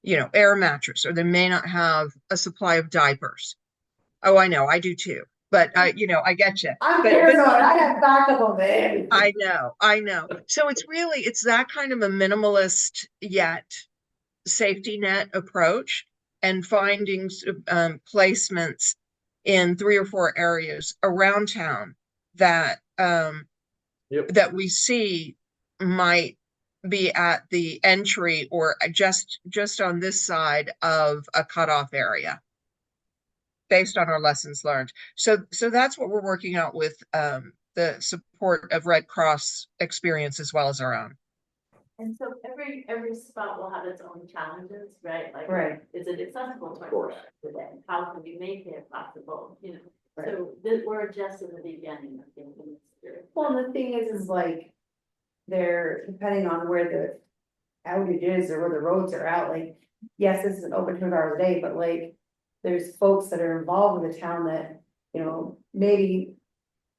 air mattress, or they may not have a supply of diapers. Oh, I know, I do too. But I get you. I'm But paranoid, I have backup of everything. I know. So it's that kind of a minimalist yet safety net approach, and finding placements in 3 or 4 areas around town that Yep. that we see might be at the entry or just on this side of a cutoff area based on our lessons learned. So that's what we're working out with the support of Red Cross experience as well as our own. And so every spot will have its own challenges, right? Like, Right. is it accessible to course. today? How can we make it possible, Right. So we're just in the beginning of thinking this through. Well, and the thing is like, they're, depending on where the outage is or where the roads are out, like, yes, this is open 2 hours a day, but like, there's folks that are involved with the town that, maybe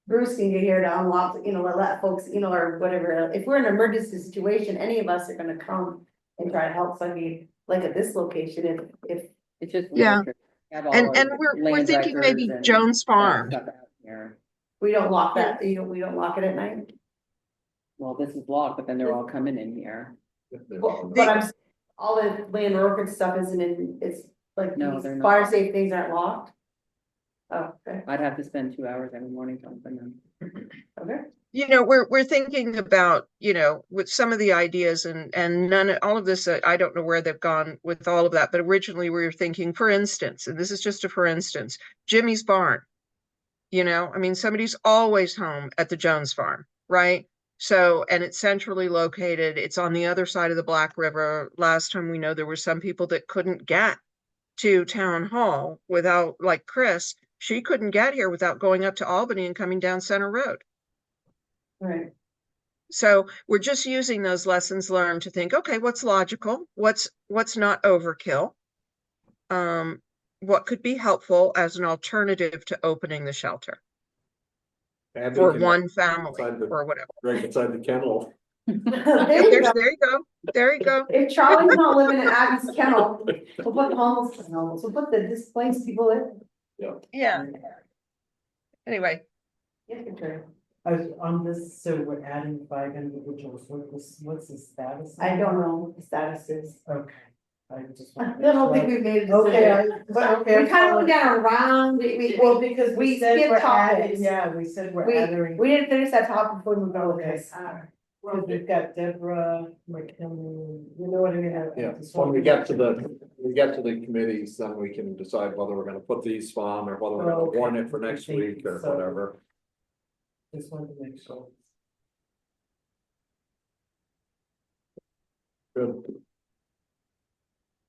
Bruce can get here to unlock, let folks, or whatever. If we're in an emergency situation, any of us are gonna come and try to help. So I mean, like at this location, if It's just. Yeah. weird to have all And our we're land thinking records maybe and Jones that Farm. stuff out here. we don't lock that, we don't lock it at night. Well, this is locked, but then they're all coming in here. But all the land record stuff isn't in, it's like, No, these they're not. fire safe things aren't locked. Oh, okay, I'd have to spend 2 hours every morning jumping them. okay. We're thinking about, with some of the ideas and all of this, I don't know where they've gone with all of that, but originally we were thinking, for instance, and this is just a for instance, Jimmy's barn. I mean, somebody's always home at the Jones farm, right? So, and it's centrally located. It's on the other side of the Black River. Last time we know there were some people that couldn't get to town hall without, like Chris, she couldn't get here without going up to Albany and coming down Center Road. Right. So we're just using those lessons learned to think, okay, what's logical? What's not overkill? What could be helpful as an alternative to opening the shelter Abby for can one family inside the- or whatever. Right inside the kennel. There you go. There you go. There you go. If Charlie's not living in Abby's kennel, we'll put homeless kennels, we'll put the displaced people in. Yeah. Anyway, I was on this, so we're adding 5 individuals, what's the status? I don't know what the status is. Okay. I just. I wanna make don't think sure. we've made a Okay, decision. but okay. We kind of went down around, we, Well, because we we said skipped we're adding, topics. yeah, we said we're we, adding. we didn't finish that topic before we moved on with Okay. this. Cause we've got Deborah McKinley, you know what I mean? Yeah, when we get to the committees, then we can decide whether we're gonna put these on or whether we're gonna warn it for next week or So- whatever. Just wanted to make sure. Good.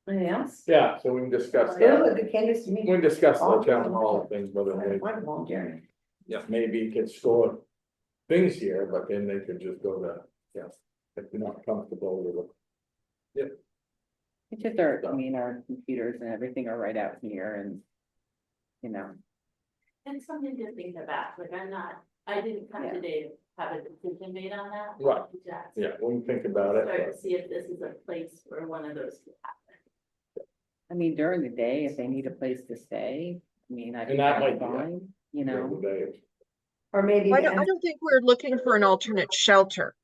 Anything else? Yeah, so we can discuss It was that. a good candidates to me. We can discuss the town hall things, whether they, I'm volunteering. yeah, maybe could store things here, but then they could just go to, yeah, if they're not comfortable with it. It's just our computers and everything are right out here and, And something to think about, like I didn't come Yeah. today to have a decision made on that. Right. Just Yeah, we can think about it, Start to but see if this is a place where one of those could happen. during the day, if they need a place to stay, I think that that's might be fine, during the day. Or maybe. I don't think we're looking for an alternate shelter.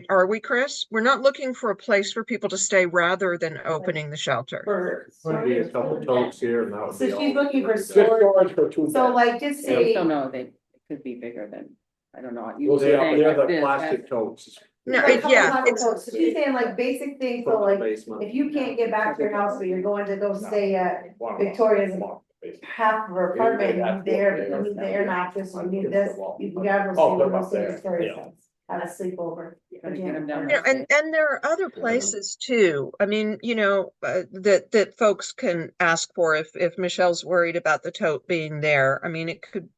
Are we, Chris? We're not looking for a place for people to stay rather than opening the shelter. For Maybe a storage. couple totes here and that would So be she's all. looking for Just storage. storage for 2 So days. like, just I just say, don't know, they could be bigger than, I don't know. You Those were are saying they're like the this, plastic totes. No, like, couple yeah, plastic it's- totes. So she's saying like basic things, Put so in the like, basement. if you can't get back to your house, or you're going to go stay at One of them. Victoria's One of them, basically. half of her Yeah, apartment, yeah, you need the air, yeah, you need the yeah. air mattress, you need Against this, the wall. you gotta go Oh, see put what 'em goes up to there. Victoria's Yeah. house, have a sleepover. Gotta get 'em down. And there are other places too. That folks can ask for if Michelle's worried about the tote being there.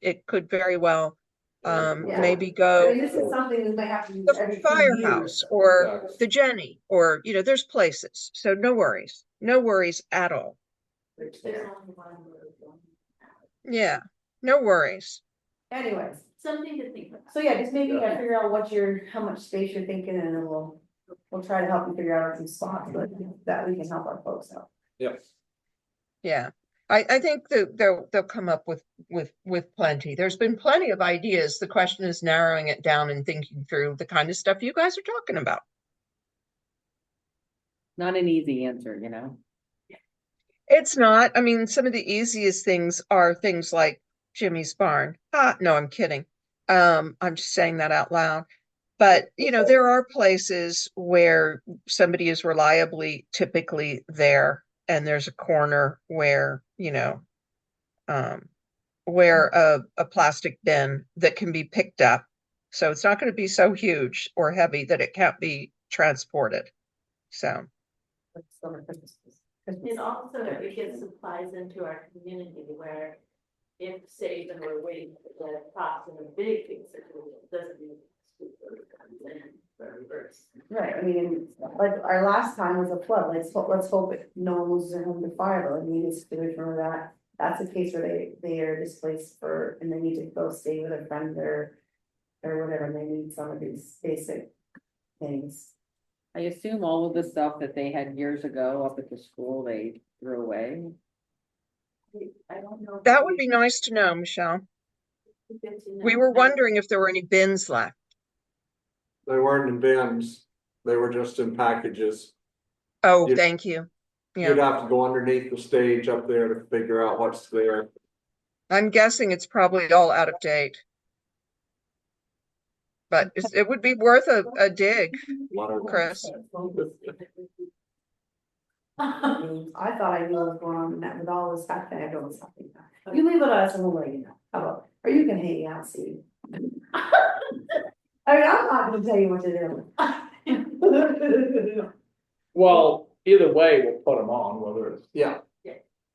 It could very well Yeah. maybe I go mean, this is something we might have to use the every 2 firehouse years. or Exactly. the Jenny or there's places. So no worries at all. Which There's there. only one road going. Yeah, no worries. Anyways, Something to think about. so yeah, just maybe figure out how much space you're thinking, and then we'll we'll try to help you figure out some spots, but that we can help our folks out. Yep. Yeah, I think that they'll come up with plenty. There's been plenty of ideas. The question is narrowing it down and thinking through the kind of stuff you guys are talking about. Not an easy answer, you know? It's not. I mean, some of the easiest things are things like Jimmy's Barn. No, I'm kidding. I'm just saying that out loud. But, you know, there are places where somebody is reliably typically there, and there's a corner where, you know, where a plastic bin that can be picked up. So it's not going to be so huge or heavy that it can't be transported. So, And also it gets supplies into our community where if say even we're waiting for the props and the big things that doesn't mean comes in for reverse. Right, I mean, like our last time was a flood, let's hope no one loses their home to fire, but I mean, it's good for that. That's a case where they are displaced for, and they need to go stay with a friend or whatever, they need some of these basic things. I assume all of the stuff that they had years ago up at the school, they threw away. I don't know. that would be nice to know, Michelle. We were wondering if there were any bins left. They weren't in bins, they were just in packages. Oh, You- thank you. You'd Yeah, have to go underneath the stage up there to figure out what's there. I'm guessing it's probably all out of date. But it would be worth a dig, Chris. I thought I knew what was going on in that with all this stuff, and I don't know something. You leave it with us and we'll let you know, how about, or you can hang out, see. I mean, I'm not gonna tell you what to do. Well, either way, we'll put them on, whether it's Yeah,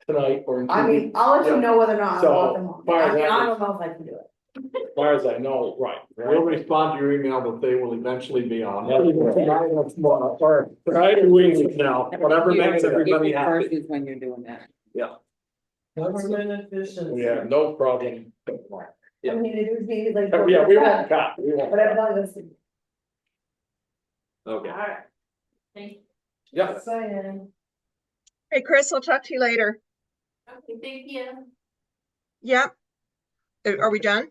tonight or. in 2 I mean, I'll let you Yeah. know whether or not I So, want them on, far as I mean, that I is- don't know if I can do it. As far as I know, right. we'll respond to your email, but they will eventually be on. Or Friday or weeks from now, whatever makes everybody April happy. 1st is when you're doing that. Government efficiency. We have no problem. I mean, it would be like. Yeah, we won't cut, we won't. But I've done this. Okay, Alright. Thank you. yeah, Saying. Hey, Chris, I'll talk to you later. Okay, thank you. Yep. Are we done?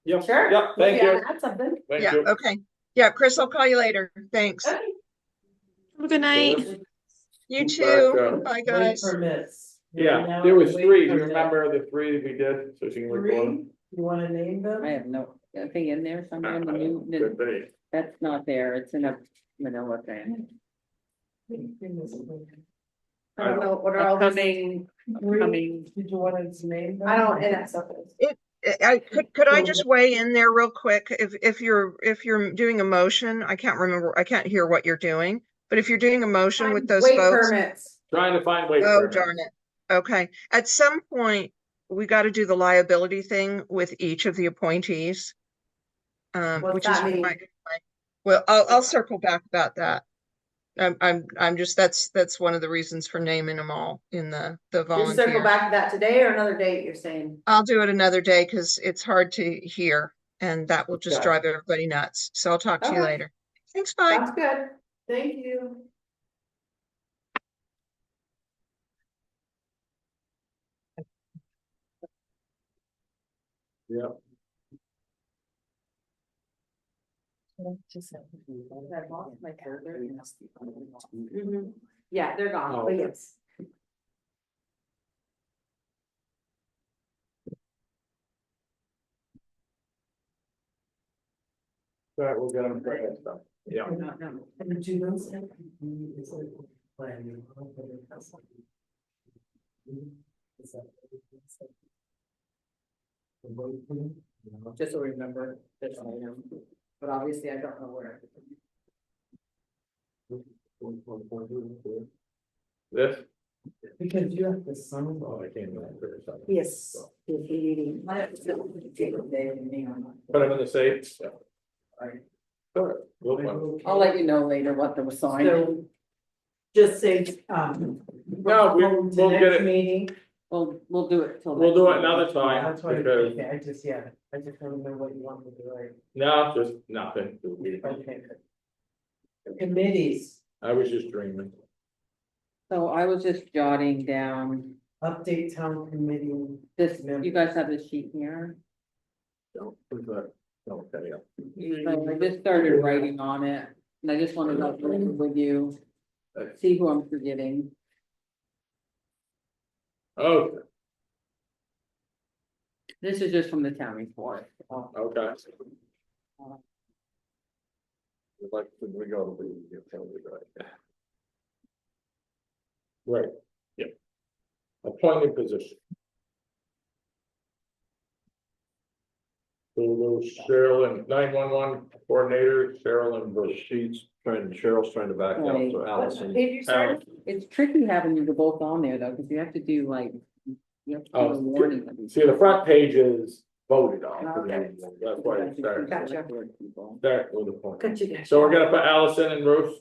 yeah, Sure. yeah, thank you, That's something. thank Yeah, you. okay. Yeah, Chris, I'll call you later. Thanks. Have a good night. You Back, too. Bye, Weight guys. permits. Yeah, there was Weight 3, do you permit. remember the 3 we did, so she can record Three, them? you wanna name them? I have no, are they in there somewhere in the new, Good day. that's not there, it's in a manila thing. I don't know, what are all those? Upcoming, Did you wanna name them? I don't, and that stuff is. Could I just weigh in there real quick? If you're doing a motion, I can't remember, I can't hear what you're doing. But if you're doing a motion with those Weight votes, permits. Trying to find ways. oh darn it. Okay, at some point, we got to do the liability thing with each of the appointees. What's Which is that mean? why, well, I'll circle back about that. I'm just, that's one of the reasons for naming them all in the You circle volunteer. back to that today or another date, you're saying? I'll do it another day because it's hard to hear and that will just Okay. drive everybody nuts. So I'll talk to you Okay. later. Thanks, bye. Sounds good. Thank you. Yeah. I lost my calendar. Mhm. Yeah, they're gone, Oh, but okay. yes. Right, we'll get them for that stuff, yeah. And do those have to be, is it planning? Is that- The weight permit? just so we remember this item, but obviously I don't know where. This? Because you have to sign. Oh, I can't remember. Yes. Put them in the safe. Sure. We'll find- I'll let you know later what the sign. So, just say, No, we'll to get next it. meeting. We'll do it till. We'll do it next another meeting. time, That's why, because, okay, I just want to know what you want me to do, right? no, just nothing. Okay, good. Committees, I was just dreaming. So I was just jotting down update town committee. this, you guys have this sheet here. Don't, okay, yeah. So I just started writing on it, and I just wanted to go through it with you, see who I'm forgetting. Okay, This is just from the town report. okay. Like, we go to the, Right, yeah. Appointed position. So those Cheryl and 911 coordinator, Cheryl and Bruce. Cheryl's trying to back out, Right. so Allison. Did you start? It's tricky having you both on there though, because you have to do like, you have to do Oh, a warning. of these See, the front page is voted on. Okay. That's why it started. Gotcha. People. Start with the point. Gotcha. So we're gonna put Allison and Bruce.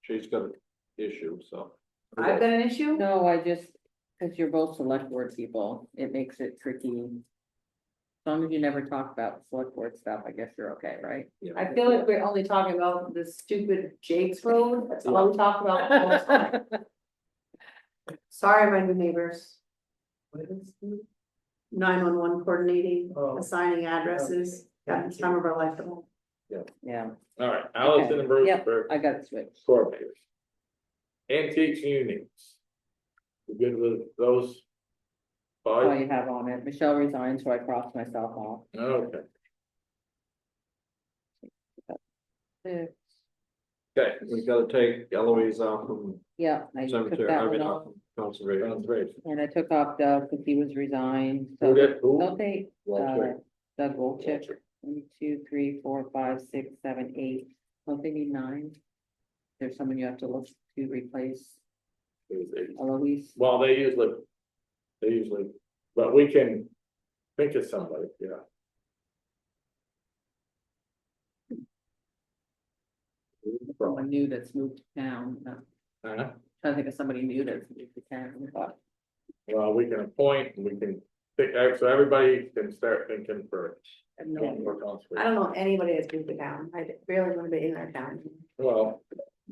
She's got an issue, so. I've got an issue? No, I just, because you're both select board people, it makes it tricky. As long as you never talk about select board stuff, I guess you're okay, right? I feel like we're only talking about the stupid Jake's Road, that's all we talk about. the whole time. Sorry, my new neighbors, What is it? 911 coordinating, Oh. assigning addresses, got the time of our life. Yeah, All right, Allison and Bruce Yep. for I got it switched. coordinators. Antiques unions. You good with those? All Five, you have on it. Michelle resigned, so I crossed myself off. okay, Six. okay, We gotta take Eloise off from Yeah, I took cemetery, that I one mean, off, off from conservation. conservation. and I took off Doug because he was resigned, Who so did, who? don't they, Walter. Doug Wolchek, 1, 2, 3, 4, 5, 6, 7, 8, don't they need 9? There's someone you have to look to replace Eloise. Well, they usually, but we can think of somebody, yeah. Someone new that's moved to town, Uh, trying to think of somebody new that's moved to town, but Well, we can appoint, we can think, so everybody can start thinking for. I have no idea. for conservation. I don't know anybody that's moved to town, I barely want to be in our town. Well,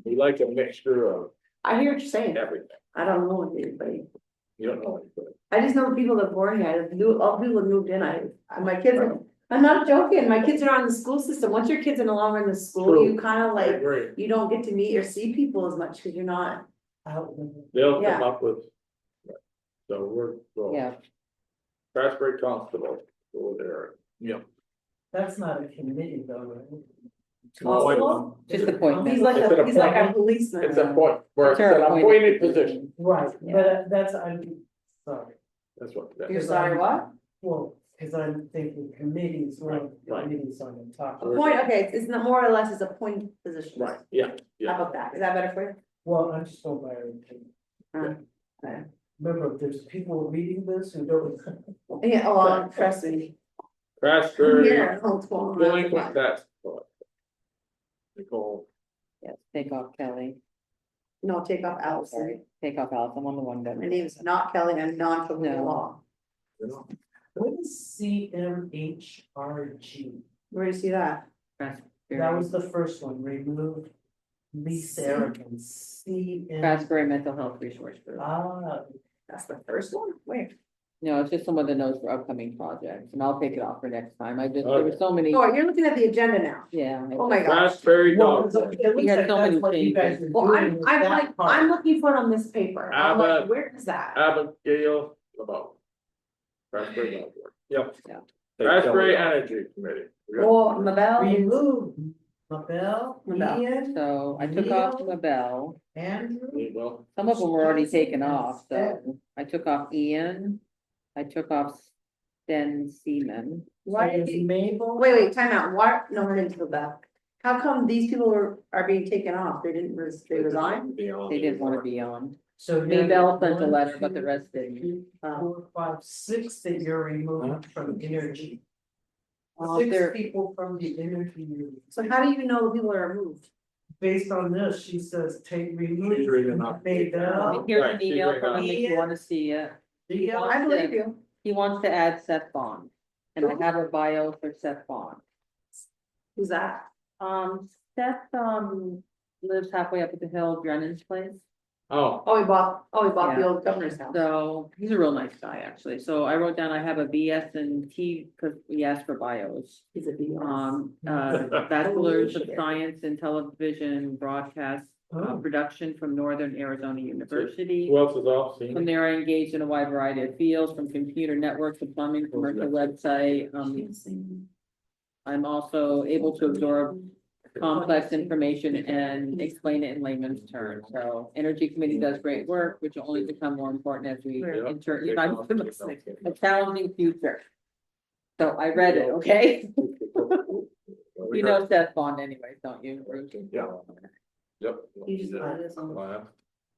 we like a mixture of I hear what you're saying, everything, I don't know anybody, you don't know anybody. I just know the people that born here, all the people that moved in, my kids, I'm not joking, my kids are on the school system, once your kids are no longer in the school, True. you kind of I like, agree, you don't get to meet or see people as much, because you're not. Out. they'll come Yeah. up with. So we're, well, Yeah, Craftsbury Constable, over there. Yep. That's not a committee though, right? Constable? just appointment. He's like It's an he's like a appointment. policeman. It's a point, where it's It's her an appointed position, Right, Yeah. but that's, I'm sorry, that's what. that You're is. sorry, what? well, because I'm thinking committees, Right. committees on the top. Appoint, okay, it's not more or less it's appointed position. Right, yeah, How yeah, about that, is that better for you? Well, I'm just going by everything. Okay. Remember, there's people reading this who don't. Yeah, oh, trust me. Craftsbury, Yeah, oh, 12 delinquent months. tax. Nicole, Yes, take off Kelly, No, take off Allison, sorry, take off Alice, I'm on the one that. my name is not Kelly, I'm non-familiar No. law, What is CMHRG? where do you see that? That was the first one, remove least arrogance, CM. Craftsbury Mental Health Resource Group. Ah, That's the first one, where? No, it's just someone that knows for upcoming projects, and I'll take it off for next time, I just, there were so many, Oh, you're looking at the agenda now, yeah. oh my gosh. Craftsbury well, dog. at least We had so many that's what you guys changes. are Well, doing with I'm that like, part. I'm looking for it on this paper, I'm like, Abbott. where is that? Abigail LeBeau. Craftsbury dog. Yep. Yeah. Craftsbury Energy Committee. We got- Oh, Mabel, Remove Mabel, Mabel. Ian, So I took off Mabel, Andrew. Well, some of them were already taken off, so I took off Ian. I took off Sten Seaman, Why did is you, Mabel? wait, time out, what, no, I didn't feel that. How come these people are being taken off, they didn't, they resigned? they didn't wanna be on. So Mabel sent a one, letter, but the two, rest didn't. three, 4, 5, 6 that you're removing from energy. Well, 6 they're- people from the energy unit. So how do you know the people are removed? Based on this, she says, take remove. She's reading off. Mabel. Here's Right, an she's email right from him if you on. wanna see it. Mabel. I believe you. He wants to add Seth Bond, and I have a bio for Seth Bond. Who's that? Seth, lives halfway up at the hill, Brennan's place. Oh, We bought the Yeah. old governor's house. So he's a real nice guy, actually. So I wrote down I have a BS and T, because we asked for bios. He's a BS. Bachelor's of Science in Television Broadcast Oh. Production from Northern Arizona University. who else is off? From there, I engaged in a wide variety of fields, from computer networks to plumbing, commercial website. I'm also able to absorb complex information and explain it in layman's terms. So Energy Committee does great work, which will only become more important as we Yeah. enter a challenging future. So I read it, okay? You know Seth Bond anyways, don't you, Bruce? Yeah. Yep. You just added this on. Wow.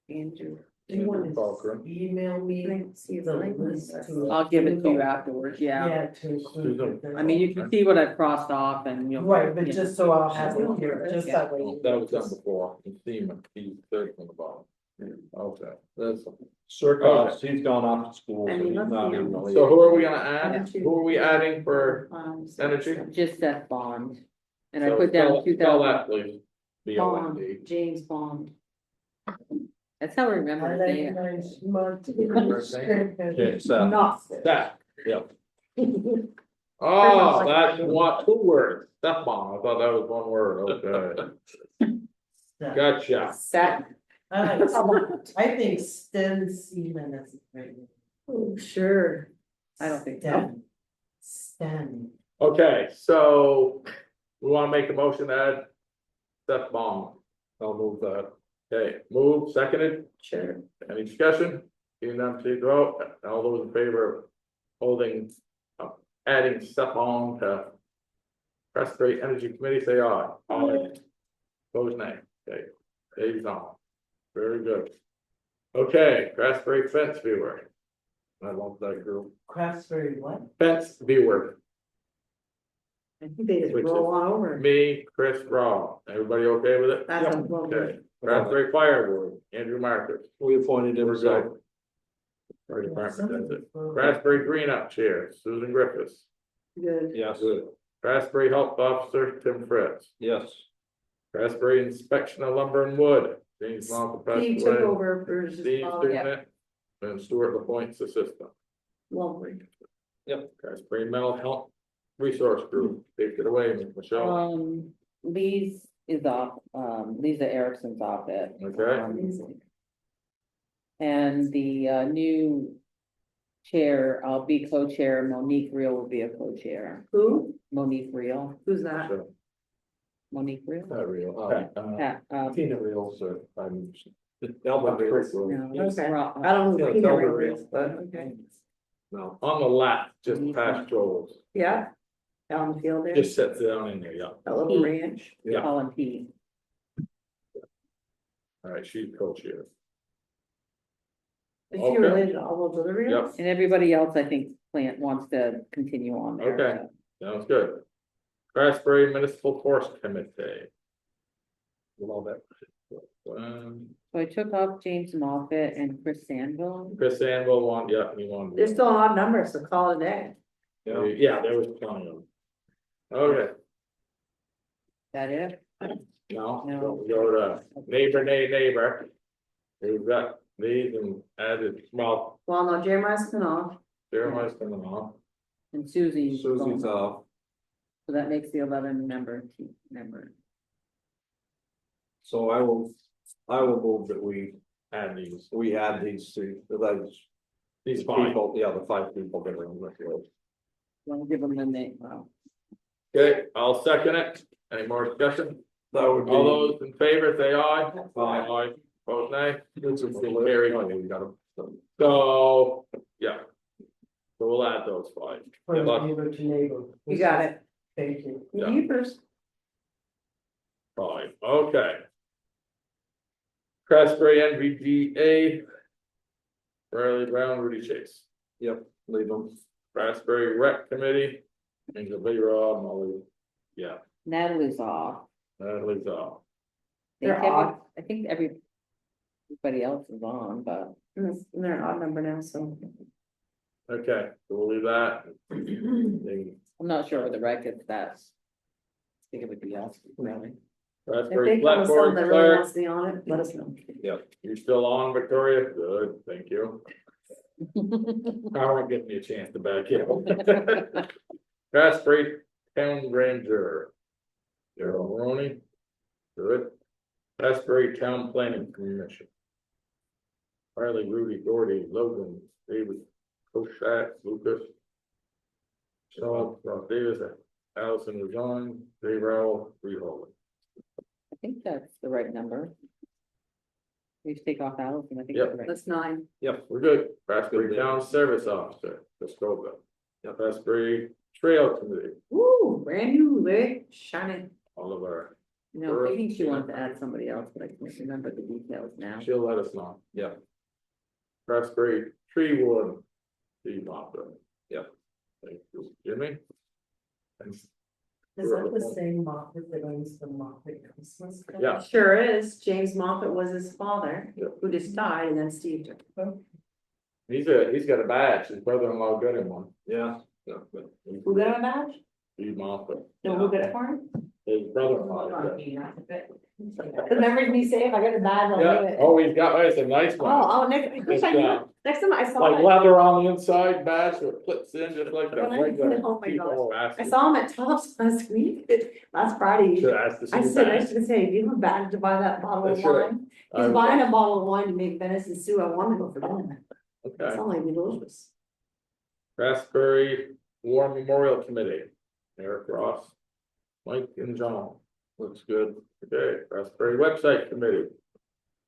Andrew. Do you want Call to Corinne. email me See the list to? I'll give it to you afterwards, yeah. Yeah, to include. with the- I mean, you can see what I've crossed off and you'll. Right, but just so I'll have it here, just that way. That was done before, you see him, he's third from the bottom. Okay, that's, Circus, he's gone off to school, so And he's he not left even. me. really- so who are we gonna add, who are we adding for energy? Just Seth Bond. And I So put down spell- 2000. Spell that, please. B-O-N-D. Bond, James Bond. That's how I remember I to say it. recognize much. Okay, so, Not. That, yep. Oh, that's what, 2 words, step on, I thought that was 1 word, okay, gotcha. Set. I think Sten Seaman is great. Oh, sure. I don't think so. Sten. Sten. Okay, so we wanna make a motion to add Steph Bond. I'll move that. Okay, move, seconded, Sure. any discussion? Seeing none, please vote, all those in favor of holding, adding Steph on to Prestbury Energy Committee, say aye. Aye. Opposed, nay, okay, Dave's on, very good. Okay, Prestbury Fence Viewer. I love that group, Craftsbury what? Fence Viewer, I think they just Which roll is- on over. me, Chris, Rob, everybody okay with it? That's a lovely. Okay, Prestbury Fire Board, Andrew Marcus. We appointed him, We're so. good. Fire department, that's it. Raspberry Green Up Chair, Susan Griffiths. Good. Yes, Good. Raspberry Health Officer, Tim Fritz. yes. Raspberry Inspection of Lumber and Wood, James Malcolm passed Steve took away. over for his Steve's father. doing it. And Stuart LaPointe's assistant. Lovely. Raspberry Mental Health Resource Group, take it away, Michelle. Lee's is off, Lisa Erickson's off it. Okay. And the new chair, I'll be co-chair, Monique Reel will be a co-chair. Who? Monique Reel, Who's that? So, Monique Reel. Not real. Pat, Tina Reels, or, I'm. Elba Reels. no, Okay. Rob- I don't know Yeah, who Peter tell Real her. is, but okay. No. On the left, just past Joel's, Yeah. Out in the field there. just sets it down in there, yeah. A little ranch. Yeah. Colin P. All right, she's co-chair. Is Okay. she related to all those other reels? And everybody else, I think, Plant wants to continue on there. Okay. Sounds good. Raspberry Municipal Force Committee. All that. So I took off James Moffett and Chris Sandville. Chris Anvil want, yeah, he wanted. They're still on numbers, so call it a day. Yeah, there was plenty of them. Okay, That it? now, No. we go to neighbor. We've got these and added, well, Well, no, Jeremiah's coming off. Jeremiah's coming on. And Susie's. Susie's going. off. So that makes the 11 member. So I will move that we Add these, add these to, these fine. people, yeah, the 5 people that are on this list. Want to give them the name, well, Okay, I'll second it. Any more discussion? That would be. All those in favor, say aye. Aye. Opposed, nay. This is the Carry. list. Oh, yeah, you got 'em. So, yeah. So we'll add those 5. From Good luck. neighbor to neighbor. You got it. Thank you. Yeah. Neighbors. 5, okay. Craftsbury NVDA. Riley Brown, Rudy Chase. Yep, leave them. Craftsbury Rec Committee. Angel B. Rob, Molly. Yeah, Natalie's off. Natalie's off. They're every- off. I think everybody else is on, but And they're an odd number now, so. Okay, so we'll leave that. I'm not sure where the rec is, that's. I think it would be us, really. If Raspberry they come with Selectboard someone that really clerk, wants to be on it, let us know. you still on, Victoria? Good, thank you. I won't give me a chance to back in. Raspberry Town Ranger. Daryl Maroney. Good. Raspberry Town Planning Commission. Riley, Rudy, Gordy, Logan, David, Koshat, Lucas. Sean, Rob Davis, Allison resigned, Dave Rowell, Freeholder. I think that's the right number. We should take off Allison, I think Yep. that's right. That's 9. Yep, we're good. Raspberry Town Service Officer, Muskova. Raspberry Trail Committee, Woo, brand new, lit, shining. Oliver. No, I think she wanted to add somebody else, but I can't remember the details now. She'll let us know. Yep. Raspberry Tree Warden, Steve Moffett. Yep. Thank you, Jimmy. And Is that the same Moffett that owns the Moffett Christmas? Club? Yeah. Sure is. James Moffett was his father, Yep. who just died, and then Steve took it. he's got a badge, his brother-in-law got him one. Yeah. Who got him a badge? Steve Moffett, No, who got it for him? his brother-in-law. got it. Remember me saying if I get a badge, I'll do Yeah, it. oh, he's got, it's a nice one. Oh, next It's, time I saw like it, leather on the inside badge, so it flips in just like that. Oh my gosh. I saw him at Tops last week, last Friday. Should ask to see I the said, I badge. should say, do you have a badge to buy that bottle of That's right. wine? He's buying a bottle of wine to make venison stew. I want to go for dinner. It Okay, sounds like delicious. Raspberry War Memorial Committee, Eric Ross, Mike and John, looks good. Okay, Raspberry Website Committee.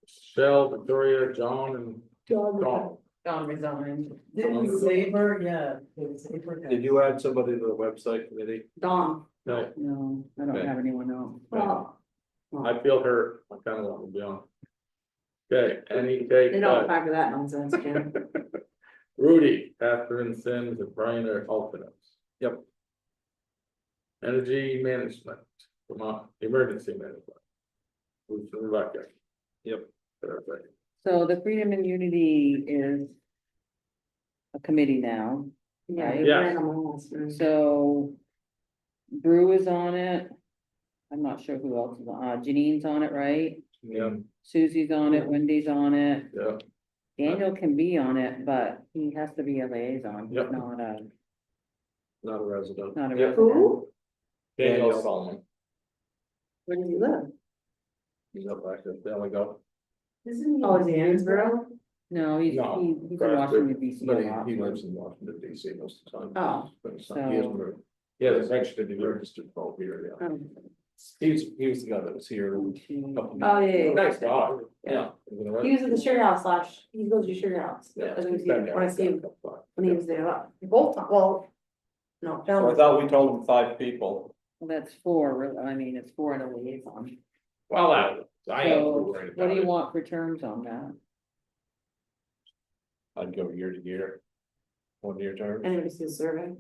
Michelle, Victoria, John and Dawn. Don resigned. Didn't Saber, yeah, it was Saber. Did you add somebody to the website committee? Dawn. No, No, I don't Okay. have anyone else. Well, I feel hurt, I kind of want to be on. Okay, any they take, don't factor that nonsense, Jim. Rudy, Catherine Sims and Brian are alternates. Yep. Energy Management, Vermont Emergency Management. Who's Rebecca? Yep. Perfect. So the Freedom and Unity is a committee now, Yeah. Yeah. ran them all last night. so Brew is on it. I'm not sure who else is on, Janine's on it, right? Yeah, Susie's on it, Wendy's on it, yeah, Daniel can be on it, but he has to be a liaison, he's Yep. not a, Not a resident. not a Yep. resident. Who? Daniel Daniel. Solomon, Where does he live? He's up back there. There we go. Isn't he? Oh, is he in Amesboro? No, he's No, in Bradford. Washington DC a But lot. he lives in Washington DC most of the time. Oh. But it's So- not- he hasn't moved. He has registered to be registered vote here, yeah. He was the guy that was here. a couple Oh, yeah, yeah, nice yeah. dog. Yeah. He was at the sugar house he goes to sugar house. Yeah, That's when he's been there. when I see him, when he was there, both, well. No. So I thought we told him 5 people. Well, that's four, I mean, it's four and a liaison. Well, I am So worried what about do you it. want for terms on that? I'd go year to year. 1 year term. Anybody see the survey?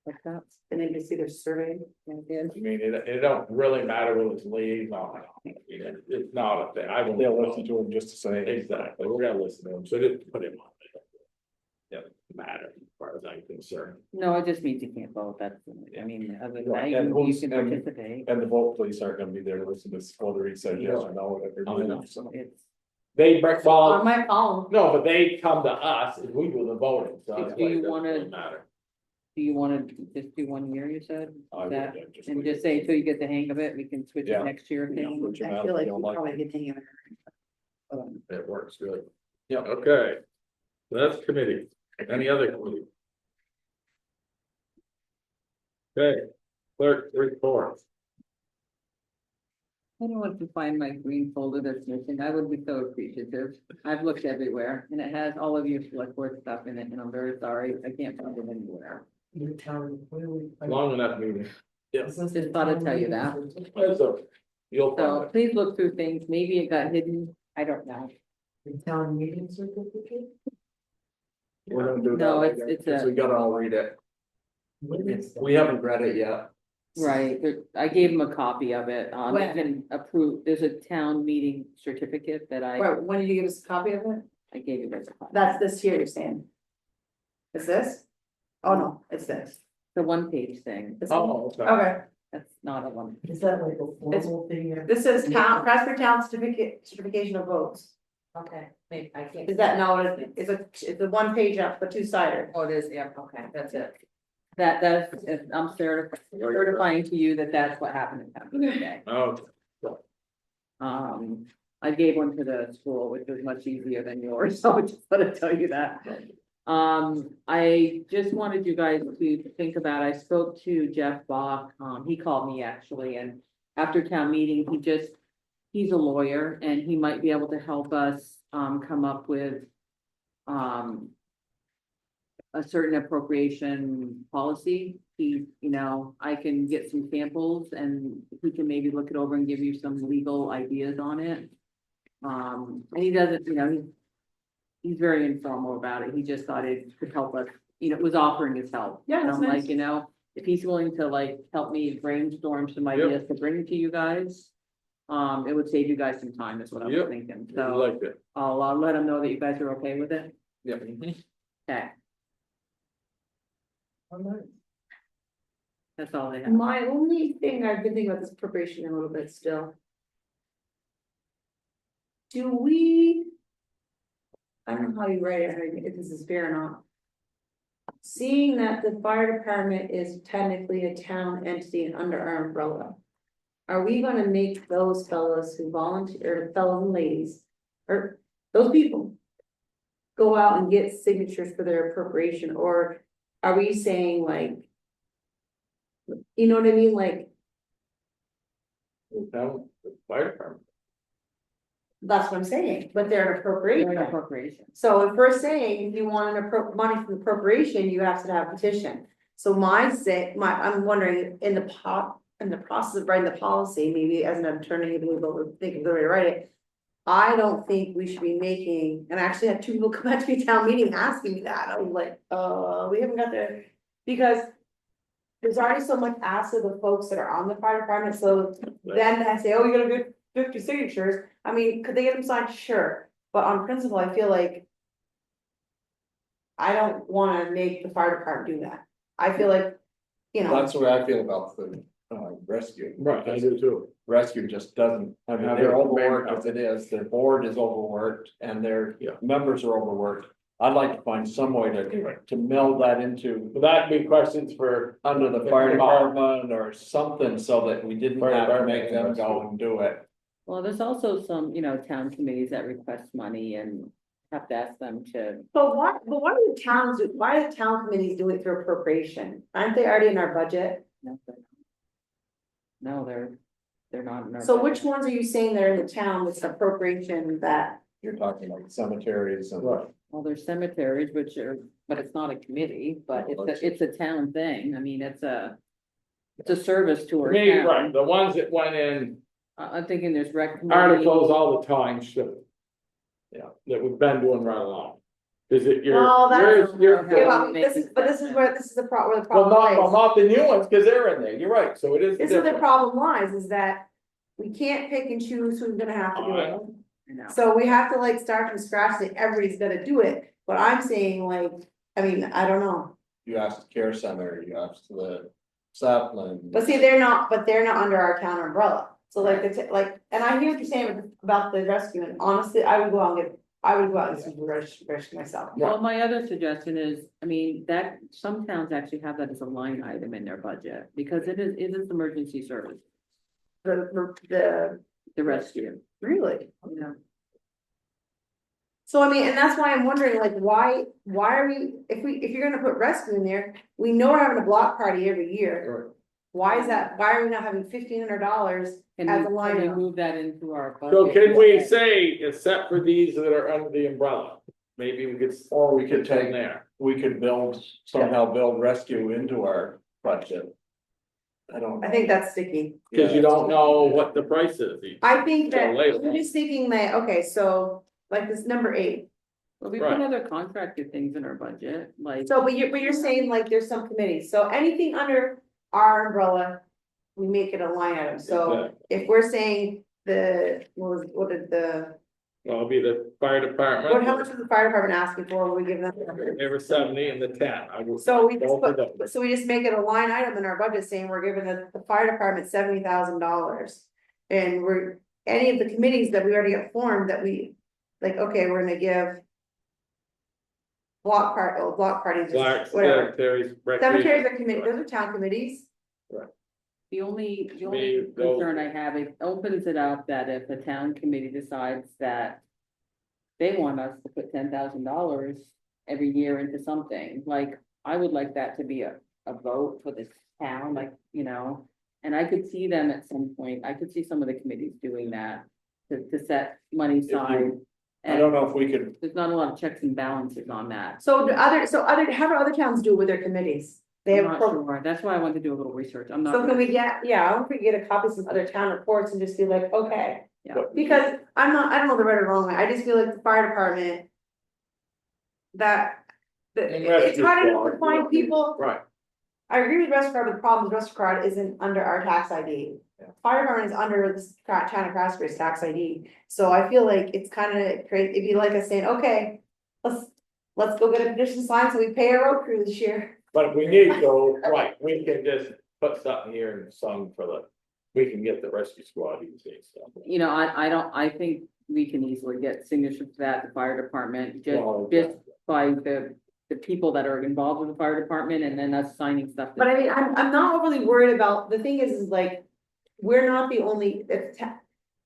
What's that? Anybody see their survey? I mean, it don't really matter when it's liaison. It's not a thing, I will. They'll listen to him just to say. Exactly, we're gonna listen to him, so just put him on it. Yeah, matter as far as I'm concerned. No, it just means you can't vote, that's, I mean, other than that, Right, you and can- you who's- can and- participate. And the vote police aren't gonna be there to listen to whether he says yes or no, whatever. I know. So, It's, They break, On well, my phone. no, but they come to us and we do the voting, so that's Do why you it doesn't wanna- really matter. do you wanna just do 1 year, you said? I would, That- yeah, just And leave just it. say until you get the hang of it, we can switch it Yeah. next year. Yeah, thing? which I amount feel like you we don't like. probably get hang of it. It works good. Yeah. Okay. So that's committee. Any other committee? Okay, clerk report. I don't want to find my green folder that's missing. I would be so appreciative. I've looked everywhere and it has all of your select board stuff in it and I'm very sorry. I can't find it anywhere. Your town, clearly. Long enough meeting. Is this Just the thought I'd town tell you meeting that. certificate? That's okay. You'll So find it. please look through things. Maybe it got hidden. I don't know. The town meeting certificate? We're gonna do that. No, later, it's because a- We gotta all read it. What is that? We haven't read it yet. Right, I gave him a copy of it. They When? can approve, there's a town meeting certificate that Wait, when did you give us a copy of it? I gave you guys a copy. That's this here you're saying? Is this? Oh, no, it's this. The one page thing. This Oh, one? okay. Okay, That's not a one. Is that like a formal thing? This says town, Prasper Town certification of votes. Okay, maybe I can't. Is that, no, it's a one page up, but two-sided. Oh, it is, yeah, okay, that's it. That's, I'm certifying to you that that's what happened in town today. Oh, I gave one to the school, which was much easier than yours, so I just want to tell you that. I just wanted you guys to think about, I spoke to Jeff Bach, he called me actually, and after town meeting, he's a lawyer and he might be able to help us, come up with, a certain appropriation policy. I can get some samples and he can maybe look it over and give you some legal ideas on it. And he doesn't, he's very informal about it. He just thought it could help us, was offering his help. Yeah, And that's I'm nice. like, if he's willing to like help me brainstorm some ideas to bring to you guys, it would save you guys some time is what I was Yep. thinking. I So like it. I'll let him know that you guys are okay with it. Yep. Okay, Alright. that's all they have. My only thing, I've been thinking about this appropriation a little bit still. Do we? I don't know how you write it, if this is fair or not. Seeing that the fire department is technically a town entity and under our umbrella. Are we gonna make those fellows who volunteer, or fellows and ladies, or those people? Go out and get signatures for their appropriation, or are we saying like? You know what I mean, like, Now, the fire department. that's what I'm saying, but they're an appropriation. Appropriation. So if we're saying if you want money from the appropriation, you have to have a petition. So I'm wondering in the process of writing the policy, maybe as an attorney, maybe we'll think of the way to write it. I don't think we should be making, and I actually had 2 people come back to me town meeting asking me that. I was like, we haven't got there, because. There's already so much asked of the folks that are on the fire department, so then I say, oh, you gotta get 50 signatures. I mean, could they get them signed? Sure, but on principle, I feel like. I don't wanna make the fire department do that. I feel like, That's the way I feel about the rescue. Right, I do too. Rescue just doesn't, I mean, they're overworked as it is, their board is overworked and their Yeah. members are overworked. I'd like to find some way to meld that into But that'd be questions for, under the fire department or something so that we didn't Fire have to department make them and go and do it. Well, there's also some, town committees that request money and have to ask them to. but why do the towns, why do town committees do it through appropriation? Aren't they already in our budget? No, they're not. in our So which budget. ones are you saying that are in the town with appropriation that? You're talking like cemeteries and. right, Well, there's cemeteries, but it's not a committee, but it's a town thing. I mean, it's a service to to our me, right, town. the ones that went in I'm thinking there's rec. committee. articles all the time should. Yeah, that we've been doing right along. Is it your, Well, that's- your. Yeah, Well, this is where the Well, problem lies. not the new ones, cause they're in there, you're right, so it is. This is where the different. problem lies, is that we can't pick and choose who's gonna have to do I it. know. I know. So we have to like start from scratch, say everybody's gonna do it, but I'm saying like, I mean, I don't know. You asked the care center, you asked the Sapling. But see, they're not under our town umbrella, so like, and I hear what you're saying about the rescue, and honestly, I would go out and rescue myself. Well, my other suggestion is, I mean, that some towns actually have that as a line item in their budget, because it is emergency service, The, the rescue, really? Yeah. So I mean, and that's why I'm wondering, like, why are we, if you're gonna put rescue in there, we know we're having a block party every year. Right. Why is that, why are we not having $1,500 Can as a we, line can we item? move that into our budget? So can we say, except for these that are under the umbrella, maybe we could. Or we could take, there. we could somehow build rescue into our budget. I don't know. I think that's sticky. Cause you don't know what the price is. I think that, So later. I'm just thinking that, okay, so like this number 8. Well, we Right. put other contracted things in our budget, like. So, but you're saying like there's some committees, so anything under our umbrella, we make it a line item, so Exactly. if we're saying what did the Well, it'll be the fire What, department. how much is the fire department asking for when we give them? They were 70 and the 10. I will. So we just go for those. put, so we just make it a line item in our budget saying we're giving the fire department $70,000. And we're, any of the committees that we already got formed that we, like, okay, we're gonna give. Block parties, Black whatever. cemeteries. Cemeteries are committee, those are town committees. The only Me, those- concern I have, it opens it up that if the town committee decides that. They want us to put $10,000 every year into something, like, I would like that to be a vote for this town, like, you know. And I could see them at some point, I could see some of the committees doing that, to set money aside. I don't know if we could, There's not a lot of checks and balances on that. So how do other towns do with their committees? They I'm have, not sure, that's why I wanted to do a little research, I'm not. so can we get, yeah, I want to get a copy of some other town reports and just be like, okay. Yeah. Because I don't know the right or wrong way, I just feel like the fire department. It's hard enough to find people, Right. I agree with rescue card, but the problem is rescue card isn't under our tax ID. Fire department is under this town of Craftsbury's tax ID, so I feel like it's kind of crazy, it'd be like us saying, okay. Let's go get a petition signed so we pay our road crew this year. But if we need to, right, we can just put something here and some for the, we can get the rescue squad easy and stuff. You know, I think we can easily get signatures for that, the fire department, Well, just by the people that are involved with the fire department, and then us signing stuff. But I mean, I'm not overly worried about, the thing is like, we're not the only,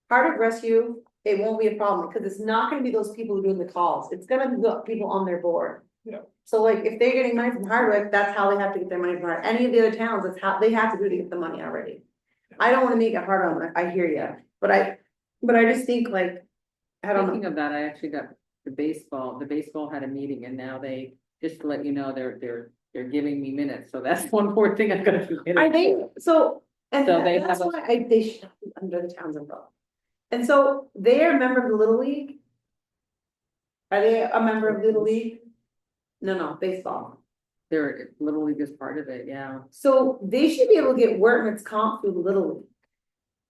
part of rescue, it won't be a problem, because it's not gonna be those people who are doing the calls, it's gonna be the people on their board. Yeah. So like, if they're getting money from Hardwick, that's how they have to get their money from Hardwick, any of the other towns, that's how they have to do to get the money already. I don't wanna make it hard on them, I hear you, but I just think like, I don't know. Speaking of that, I actually got the baseball had a meeting, and now they, just to let you know, they're giving me minutes, so that's one more thing I've got to do. I think, so, and So they that's have a- why they should not be under the town's umbrella. And so they are a member of the Little League. Are they a member of Little League? No, baseball. They're Little League is part of it, yeah. So they should be able to get workman's comp through the Little League.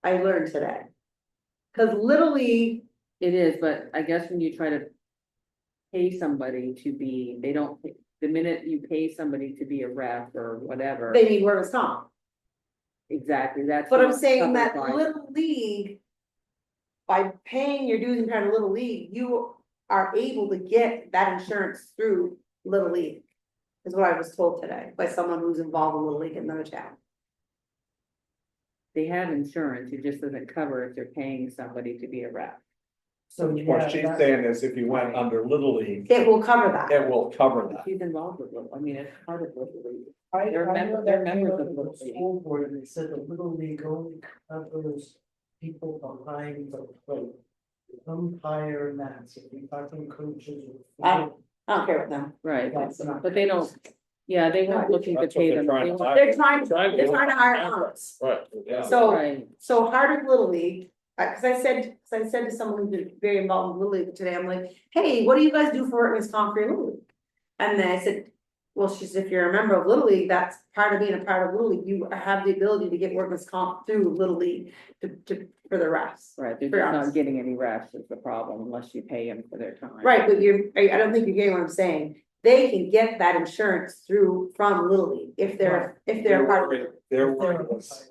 I learned today. Cause Little League, It is, but I guess when you try to pay somebody to be, they don't, the minute you pay somebody to be a rep or whatever. they need workman's comp. Exactly, that's. But I'm what saying covered that by- Little League. By paying your dues and kind of Little League, you are able to get that insurance through Little League. Is what I was told today by someone who's involved in Little League in another town. They have insurance, it just doesn't cover if they're paying somebody to be a rep. So, yeah. what she's that's- saying is if you went under Little League, It will cover that. it will cover that. She's involved with, I mean, it's part of Little League. I They're know members- that they're came members up of at Little the League. school board, and they said the Little League only covers people behind the plate. Umpire and that, so if you're talking coaches. I don't care with them. Right, That's not- but they don't, yeah, they weren't looking to That's what pay they're them. trying They to want- They're trying Trying to hire us. Right, yeah. So, Right, so Hardwick Little League, cause I said to someone who's very involved in Little League today, I'm like, hey, what do you guys do for workman's comp for your Little League? And then I said, well, she said, if you're a member of Little League, that's part of being a part of Little League, you have the ability to get workman's comp through Little League for the refs. right, they're For just us. not getting any refs is the problem unless you pay them for their time. Right, but I don't think you're getting what I'm saying, they can get that insurance from Little League, if they're part of it. They're worried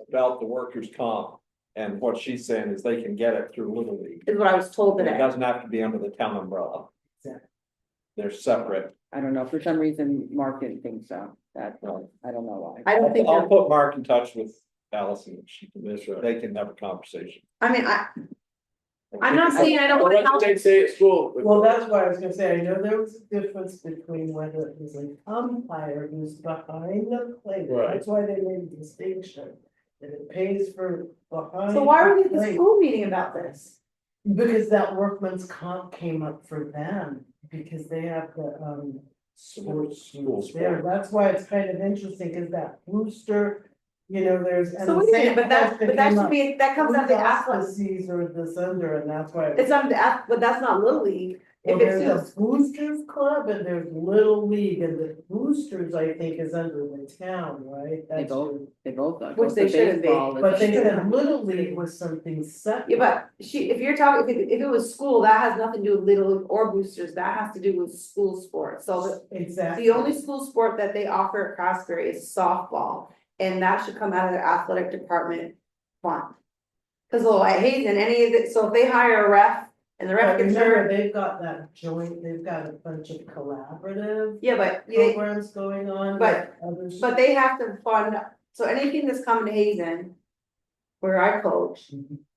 about the workers' comp, and what she's saying is they can get it through Little League. Is what I was told It today. doesn't have to be under the town umbrella. Exactly. They're separate. I don't know, for some reason, Mark didn't think so, that, I don't know why. I don't think I'll they're, put Mark in touch with Allison, she can, That's right. they can have a conversation. I mean, I'm not saying I don't What wanna help. did they say at school? Well, that's why I was gonna say, I know there was a difference between whether it was an umpire who's behind the plate, Right. that's why they made a distinction. That it pays for behind. So why are we the at the plate. school meeting about this? Because that workman's comp came up for them, because they have the sports School schools there, sport. that's why it's kind of interesting, cause that booster, you know, there's. and So the wait a same minute, but that question came should up, be, that comes out of the whose athletic. auspices or this under, and that's why. It's under the but that's not Little League, Well, If it's there's just, a boosters club and there's little league, and the boosters, I think, is under the town, right? They That's both, true. they both are. Which Both they the shouldn't be, baseball is- But they said little league was something separate. yeah, but if you're talking, if it was school, that has nothing to do with little or boosters, that has to do with school sports, so Exactly. the only school sport that they offer at Craftsbury is softball, and that should come out of their athletic department fund. Cause well, at Hazen, any of it, so if they hire a ref and the ref But gets remember, hurt, they've got that joint, they've got a bunch of collaborative yeah, but they, programs going on. but- with others. but they have to fund, so anything that's coming to Hazen. Where I coach,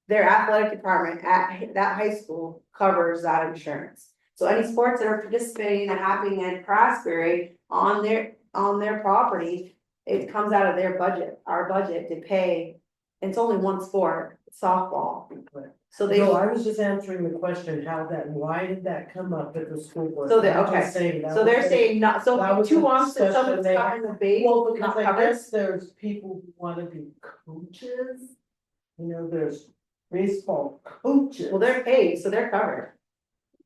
their athletic department at that high school covers that insurance. So any sports that are participating and happening in Craftsbury on their property, it comes out of their budget, our budget to pay. It's only one sport, softball, so they, No, I was just answering the question, why did that come up at the school board? So they- I'm just okay. saying that so they're was- saying not, so that was two the wants to, discussion someone's they covering the base, Well, because not I covered. guess there's people who wanna be coaches. You know, there's baseball coaches. Well, they're paid, so they're covered.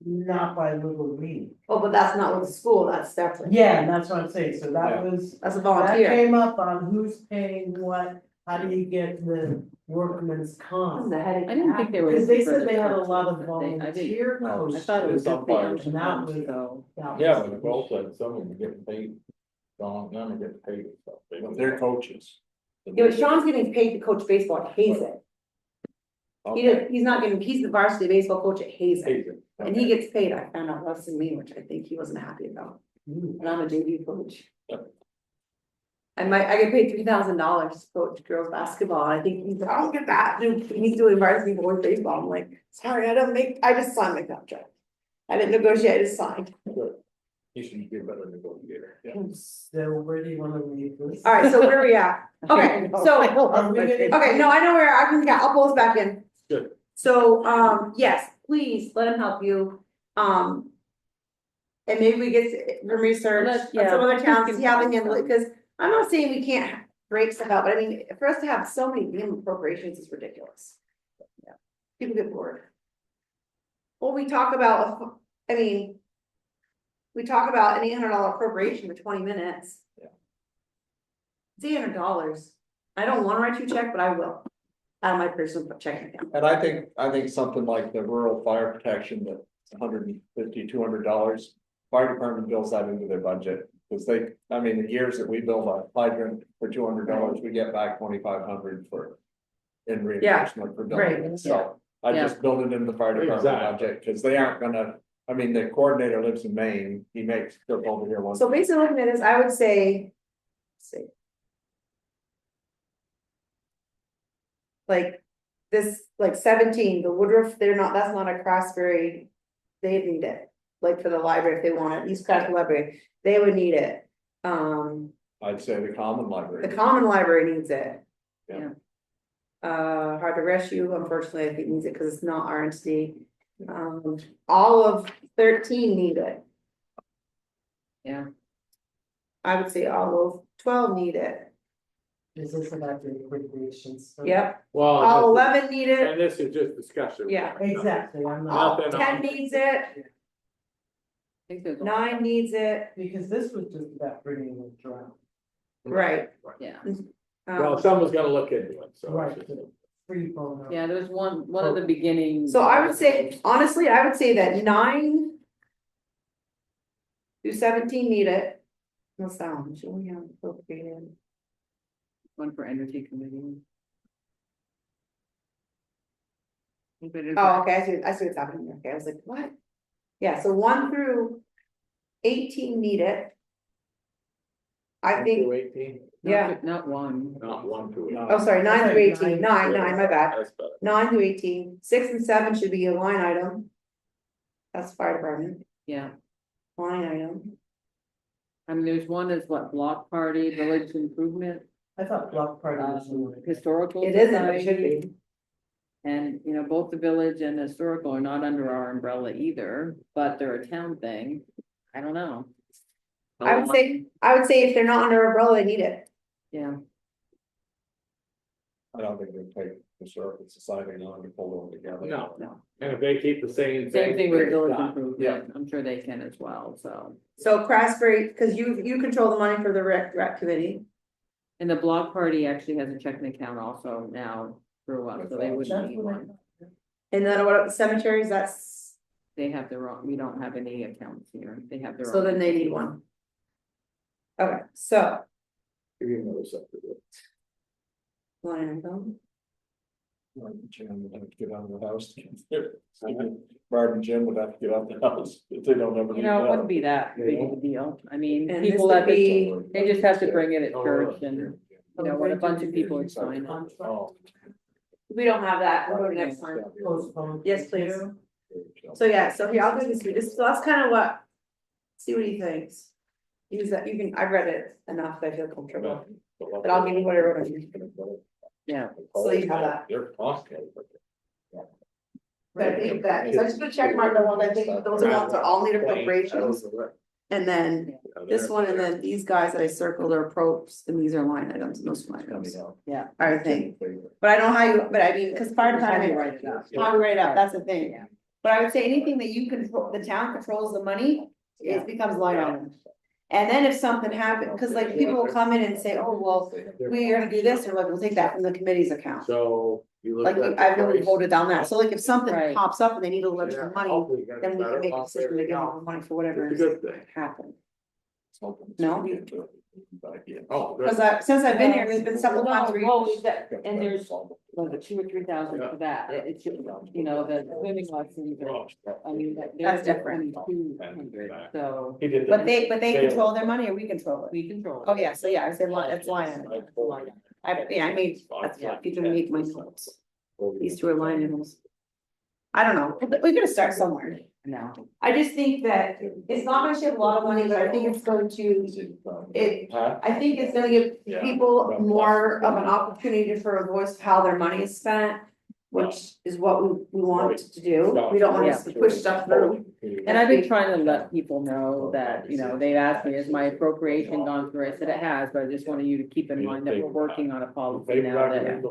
Not by Little League. Oh, but that's not with the school, that's separate. Yeah, and that's what I'm saying, so that Yeah. was, That's a that volunteer. came up on who's paying what, how do you get the workman's This is comp? a headache. I didn't think they were. Because they for said the they had a coaches, lot of but I volunteer No, I coaches. thought it was It's just the umpires. young Not ones, with- so. That Yeah, was but the the goal said some of them getting paid, none are getting paid and stuff. But they're coaches. Yeah, but Sean's getting paid to coach baseball at Hazen. Okay. He's not getting, he's the varsity baseball coach at Hazen, Hazen. and he gets paid, I found out less than me, which I think he wasn't happy about, issue. and I'm a JV coach. Yep. I get paid $3,000 to coach girls basketball, I think he's like, I don't get that, dude, he's doing varsity boys baseball, I'm like, sorry, I just signed my contract. I didn't negotiate, I just signed. You should be a better negotiator. Yeah. So where do you wanna leave this? Alright, so where are we at? Okay, so, Are we gonna- okay, no, I know where, I'll pull us back in. Good. So, yes, please, let him help you, and maybe we get some research on Yeah. some other towns, see how they Find handle it, some. because I'm not saying we can't break stuff out, but I mean, for us to have so many damn appropriations is ridiculous. Yeah, people get bored. Well, we talk about, I mean, we talk about an $800 appropriation for 20 minutes. Yeah. It's $800, I don't wanna write you a check, but I will, out of my personal checking account. And I think something like the rural fire protection, that's $150, $200. Fire department bills that into their budget, because I mean, the years that we build a hydrant for $200, we get back 2,500 for. In reimbursement for building right, it, so I Yeah. just build it in the fire department Exactly. budget, because they aren't gonna. I mean, the coordinator lives in Maine, he makes trip over here once. So basically looking at this, I would say. let's see. Like this, like 17, the Woodruff, that's not a Craftsbury, they need it, like for the library, if they want it, East Craftsbury Library, they would need it. I'd say the common library. The common library needs it. Yeah. Hard to rescue, unfortunately, I think needs it because it's not our entity. All of 13 need it. Yeah. I would say all of 12 need it. Is this about the appropriations? Yep, Well, all 11 need it. and this is just discussion. Yeah. Exactly, I'm All not, Nothing 10 on- needs it, I think there's a- 9 needs it, because this was just about bringing it down. right. Yeah, Well, Um, someone's gonna look into it, so. Right. Free phone. yeah, there was one of the beginning. So I would say, honestly, I would say that 9 through 17 need it. What's that one? Should we have appropriated? One for energy committee. Oh, okay, I see what's happening, okay, I was like, what? Yeah, so 1 through 18 need it. I think, 18, yeah, Not one. not 1 to 8. oh, sorry, 9 through 18, 9, Yeah, my bad, That's better. 9 through 18, 6 and 7 should be a line item. That's fire department, Yeah, line item, I mean, there's one is what, block party, village improvement, I thought block party was the one. historical. it isn't, but it should society. be. And, you know, both the village and historical are not under our umbrella either, but they're a town thing. I don't know. I would say if they're not under umbrella, they need it. Yeah, I don't think they take Historical Society on to pull them together. No. And if they keep the same. Same thing with great. village Yeah. improvement, I'm sure they can as well, so. So Craftsbury, cause you control the money for the rec committee. And the block party actually has a checking account also now through us, so they wouldn't need one. And then what about the cemeteries? That's, They have their own, we don't have any accounts here, they have their own. so then they need one. Okay, so. Give you another sector. Line item. Jim would have to get out of the house. Barb and Jim would have to get out of the house, if they don't ever. You know, it wouldn't be that big of a deal, I mean, And people this that, would be- they just have to bring it at Oh, church and, you know, when a bunch of people are signing. Oh. We don't have that, we'll go to next time. Postpone. Yes, please. So yeah, so here, I'll do this, so that's kind of what, see what he thinks. Use that, you can, I've read it enough, I feel comfortable, but I'll give you what I wrote. Yeah. So you have that. They're costly. But I think that, so I'm just gonna check mark the ones, I think those are ones that all need appropriations, and then this one, and then these guys that I circled are approps, and these are line items, and those are line items. Yeah. I think, but I don't know how you, but I mean, cause fire department, Write it up. how to write it out, that's the thing. But I would say anything that you control, the town controls the money, it becomes line item. And then if something happens, cause like people will come in and say, oh, well, we're gonna do this, or like, we'll take that from the committee's account. So you look Like, at. I've never voted down that, so like if something Right. pops up and they need a little extra money, Hopefully you're then gonna we can better make a off decision to there. give them money for whatever It's a good thing. happened. No. Oh, good. Cause since I've been here, there's been several times where Well, you, and there's like 2,000 or 3,000 for that, it's, you know, the swimming lessons are, I mean, That's they're different. 200, so He did. but they control their money or we control it? we control. Oh, yeah, so yeah, I said, it's line item. I made, that's what, you can make my notes. These two are line items. I don't know, we're gonna start somewhere. No. I just think that it's not gonna save a lot of money, but I think it's going to, I think it's gonna give people more of an opportunity for a voice of how their money is spent. Which is what we want to do, we don't want us to push stuff through. And I've been trying to let people know that, you know, they've asked me, has my appropriation gone through? I said it has, but I just wanted you to keep in mind that we're working on a policy now that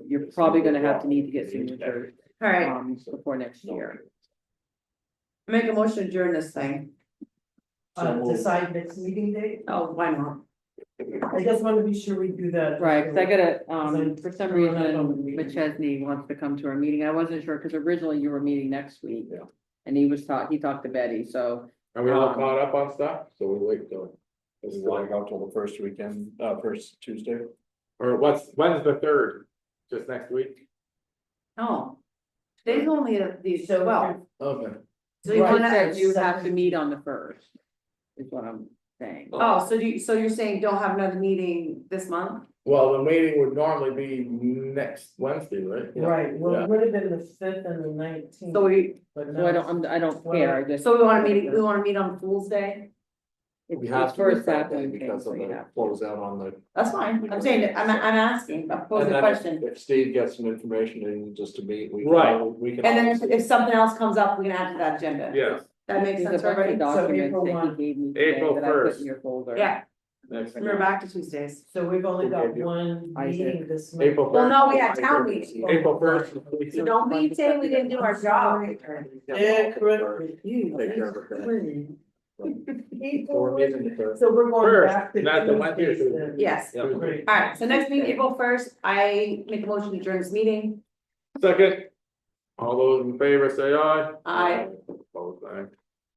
you're probably gonna have to need to get signatures, Alright, before next year. make a motion to adjourn this thing. Decide next meeting date, Oh, why not? I just wanna be sure we do that. Right, cause I gotta, for some We're not on the reason, meeting. McChesney wants to come to our meeting, I wasn't sure, cause originally you were meeting next week. Yeah. And he talked to Betty, so, Are we all caught up on stuff? So we wait till. Is it like out till the first weekend, first Tuesday? Or when's the third? Just next week? No. Today's only the So, 12th. Okay. So you I wanna, said you have to meet on the first, is what I'm saying. oh, so you're saying don't have another meeting this month? Well, the meeting would normally be next Wednesday, right? right, well, Yeah. it would have been the 5th and the 19th. So But So I now, I don't care, I just. we wanna meet on Fool's Day? It's first Saturday because of the Close out on the. That's fine, I'm saying, I'm asking, I'm posing a question. If Steve gets some information and just to meet, we. Right. We can. And then if something else comes up, we can add to that agenda. Yeah. That makes There's a sense, bunch of everybody? documents April that he 1. gave me today April that I put 1st. in your folder. Yeah, Next. we're back to Tuesdays. so we've only got one I meeting this month. April. Well, no, we 1st. had town meeting. April 1st. So don't be saying we didn't do our job. Yeah, correct. You. Take care of it. People, We're meeting the first. so we're going First, back to not the Wednesday or Tuesdays Tuesday. then. Yes, Yeah. Great. alright, so next meeting, April 1st, I make a motion to adjourn this meeting. Second. All those in favor say aye. Aye. Opposed, aye.